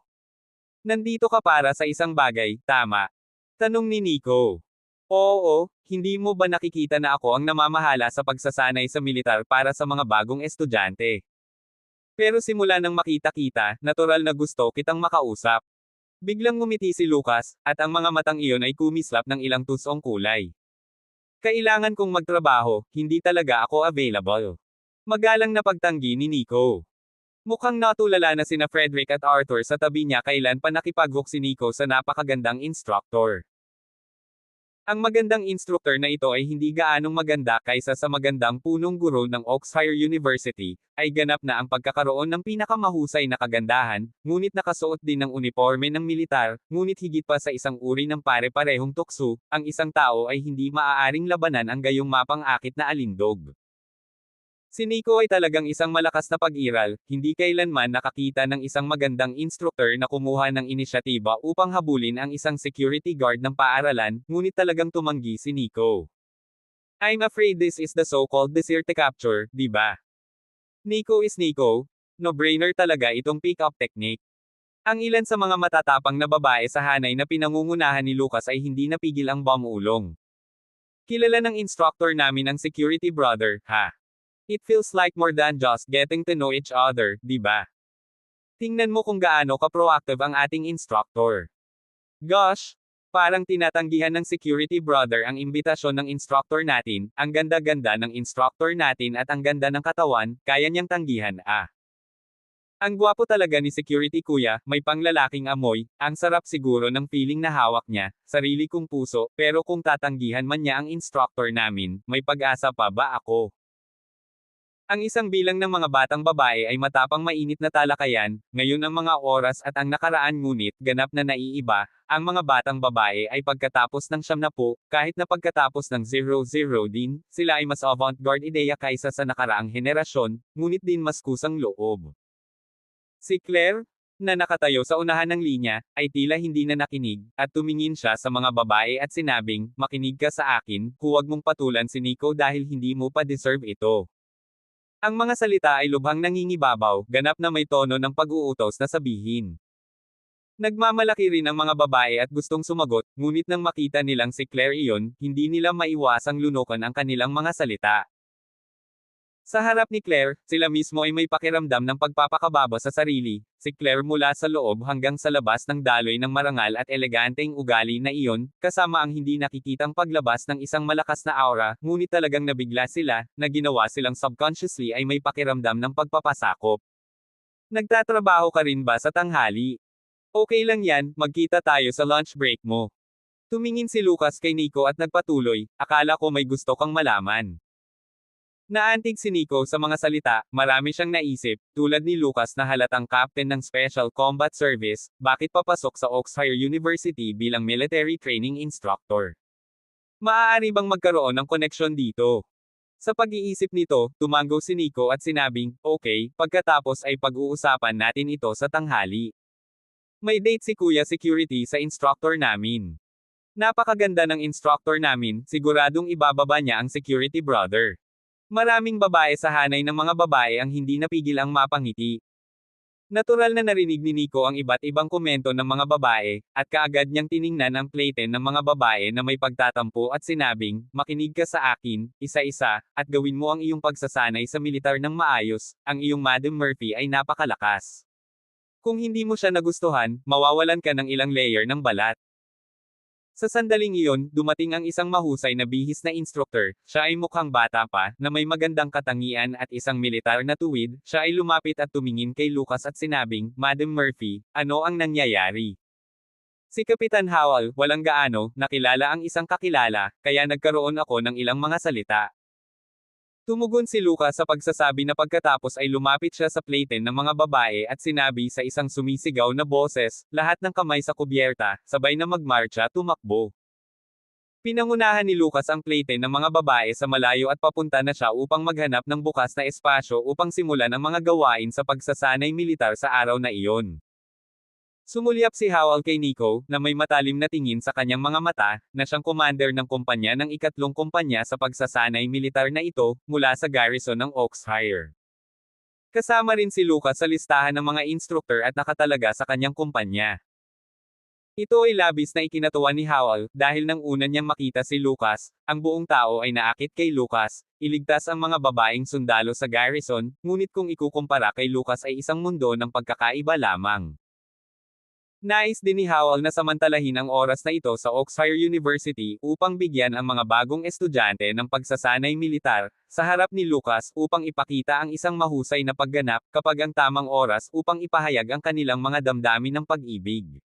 Nandito ka para sa isang bagay, tama? Tanong ni Nico. Oo, hindi mo ba nakikita na ako ang namamahala sa pagsasanay sa militar para sa mga bagong estudyante? Pero simula nang makita-kita, natural na gusto kitang makausap. Biglang ngumiti si Lucas, at ang mga matang iyon ay kumislap ng ilang tusong kulay. Kailangan kong magtrabaho, hindi talaga ako available. Magalang na pagtanggi ni Nico. Mukhang natulala na sina Frederick at Arthur sa tabi niya kailan pa nakipag-hook si Nico sa napakagandang instructor. Ang magandang instructor na ito ay hindi gaanong maganda kaysa sa magandang punong guro ng Oxford University, ay ganap na ang pagkakaroon ng pinakamahusay na kagandahan, ngunit nakasuot din ng uniforme ng militar, ngunit higit pa sa isang uri ng pare-parehong tukso, ang isang tao ay hindi maaaring labanan ang gayong mapang-akit na alindog. Si Nico ay talagang isang malakas na pag-iral, hindi kailanman nakakita ng isang magandang instructor na kumuha ng inisyatiba upang habulin ang isang security guard ng paaralan, ngunit talagang tumanggi si Nico. I'm afraid this is the so-called desert capture, di ba? Nico is Nico, no-brainer talaga itong pick-up technique. Ang ilan sa mga matatapang na babae sa hanay na pinangungunahan ni Lucas ay hindi napigil ang bomb-ulong. Kilala ng instructor namin ang security brother, ha? It feels like more than just getting to know each other, di ba? Tingnan mo kung gaano ka-proactive ang ating instructor. Gosh! Parang tinatanggihan ng security brother ang imbitasyon ng instructor natin, ang ganda-ganda ng instructor natin at ang ganda ng katawan, kaya niyang tanggihan, ah. Ang gwapo talaga ni security kuya, may panglalaking amoy, ang sarap siguro ng feeling na hawak niya, sarili kong puso, pero kung tatanggihan man niya ang instructor namin, may pag-asa pa ba ako? Ang isang bilang ng mga batang babae ay matapang mainit na talakayan, ngayon ang mga oras at ang nakaraan ngunit ganap na naiiba, ang mga batang babae ay pagkatapos ng 70, kahit na pagkatapos ng 00 din, sila ay mas avant-garde ideya kaysa sa nakaraang henerasyon, ngunit din mas kusang loob. Si Claire, na nakatayo sa unahan ng linya, ay tila hindi na nakinig, at tumingin siya sa mga babae at sinabing, makinig ka sa akin, huwag mong patulan si Nico dahil hindi mo pa deserve ito. Ang mga salita ay lubhang nangingibabaw, ganap na may tono ng pag-uutos na sabihin. Nagmamalaki rin ang mga babae at gustong sumagot, ngunit nang makita nilang si Claire iyon, hindi nila maiwasang lunukan ang kanilang mga salita. Sa harap ni Claire, sila mismo ay may pakiramdam ng pagpapakababa sa sarili, si Claire mula sa loob hanggang sa labas ng daloy ng marangal at eleganteng ugali na iyon, kasama ang hindi nakikitang paglabas ng isang malakas na aura, ngunit talagang nabigla sila, na ginawa silang subconsciously ay may pakiramdam ng pagpapasakop. Nagtatrabaho ka rin ba sa tanghali? Okay lang yan, magkita tayo sa lunch break mo. Tumingin si Lucas kay Nico at nagpatuloy, akala ko may gusto kang malaman. Naantig si Nico sa mga salita, marami siyang naisip, tulad ni Lucas na halatang captain ng Special Combat Service, bakit papasok sa Oxford University bilang military training instructor? Maaari bang magkaroon ng koneksyon dito? Sa pag-iisip nito, tumango si Nico at sinabing, okay, pagkatapos ay pag-uusapan natin ito sa tanghali. May date si Kuya Security sa instructor namin. Napakaganda ng instructor namin, siguradong ibababa niya ang security brother. Maraming babae sa hanay ng mga babae ang hindi napigil ang mapangiti. Natural na narinig ni Nico ang iba't ibang komento ng mga babae, at kaagad niyang tiningnan ang plate ng mga babae na may pagtatampo at sinabing, makinig ka sa akin, isa-isa, at gawin mo ang iyong pagsasanay sa militar ng maayos, ang iyong Madam Murphy ay napakalakas. Kung hindi mo siya nagustuhan, mawawalan ka ng ilang layer ng balat. Sa sandaling iyon, dumating ang isang mahusay na bihis na instructor, siya ay mukhang bata pa, na may magandang katangian at isang militar na tuwid, siya ay lumapit at tumingin kay Lucas at sinabing, Madam Murphy, ano ang nangyayari? Si Kapitan Howell, walang gaano, nakilala ang isang kakilala, kaya nagkaroon ako ng ilang mga salita. Tumugon si Lucas sa pagsasabi na pagkatapos ay lumapit siya sa plate ng mga babae at sinabi sa isang sumisigaw na boses, lahat ng kamay sa kubyerta, sabay na magmarcha, tumakbo. Pinangunahan ni Lucas ang plate ng mga babae sa malayo at papunta na siya upang maghanap ng bukas na espasyo upang simulan ang mga gawain sa pagsasanay militar sa araw na iyon. Sumulyap si Howell kay Nico, na may matalim na tingin sa kanyang mga mata, na siyang commander ng kumpanya ng ikatlong kumpanya sa pagsasanay militar na ito, mula sa garrison ng Oxfire. Kasama rin si Lucas sa listahan ng mga instructor at nakatalaga sa kanyang kumpanya. Ito ay labis na ikinatuwa ni Howell, dahil nang una niyang makita si Lucas, ang buong tao ay naakit kay Lucas, iligtas ang mga babaeng sundalo sa garrison, ngunit kung ikukumpara kay Lucas ay isang mundo ng pagkakaiba lamang. Nais din ni Howell na samantalahin ang oras na ito sa Oxfire University upang bigyan ang mga bagong estudyante ng pagsasanay militar, sa harap ni Lucas upang ipakita ang isang mahusay na pagganap kapag ang tamang oras upang ipahayag ang kanilang mga damdamin ng pag-ibig.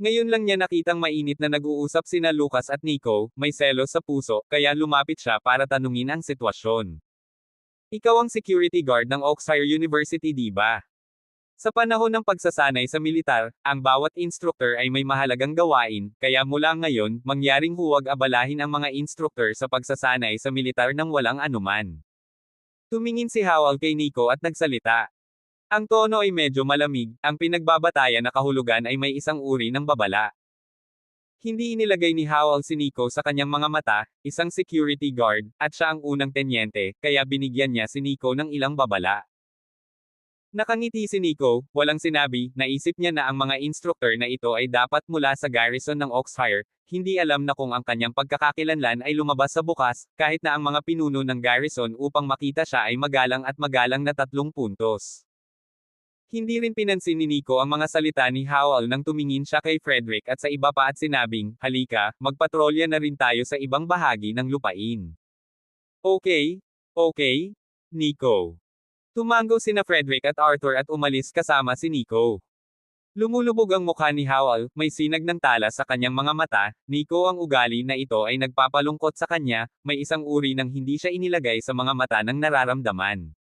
Ngayon lang niya nakitang mainit na nag-uusap sina Lucas at Nico, may selos sa puso, kaya lumapit siya para tanungin ang sitwasyon. Ikaw ang security guard ng Oxfire University, di ba? Sa panahon ng pagsasanay sa militar, ang bawat instructor ay may mahalagang gawain, kaya mula ngayon, mangyaring huwag abalahin ang mga instructor sa pagsasanay sa militar nang walang anuman. Tumingin si Howell kay Nico at nagsalita. Ang tono ay medyo malamig, ang pinagbabatayan na kahulugan ay may isang uri ng babala. Hindi inilagay ni Howell si Nico sa kanyang mga mata, isang security guard, at siya ang unang tenyente, kaya binigyan niya si Nico ng ilang babala. Nakangiti si Nico, walang sinabi, naisip niya na ang mga instructor na ito ay dapat mula sa garrison ng Oxfire, hindi alam na kung ang kanyang pagkakakilanlan ay lumabas sa bukas, kahit na ang mga pinuno ng garrison upang makita siya ay magalang at magalang na 3 puntos. Hindi rin pinansin ni Nico ang mga salita ni Howell nang tumingin siya kay Frederick at sa iba pa at sinabing, halika, magpatrolya na rin tayo sa ibang bahagi ng lupain. Okay, Nico. Tumango sina Frederick at Arthur at umalis kasama si Nico. Lumulubog ang mukha ni Howell, may sinag ng tala sa kanyang mga mata, Nico ang ugali na ito ay nagpapalungkot sa kanya, may isang uri ng hindi siya inilagay sa mga mata ng nararamdaman.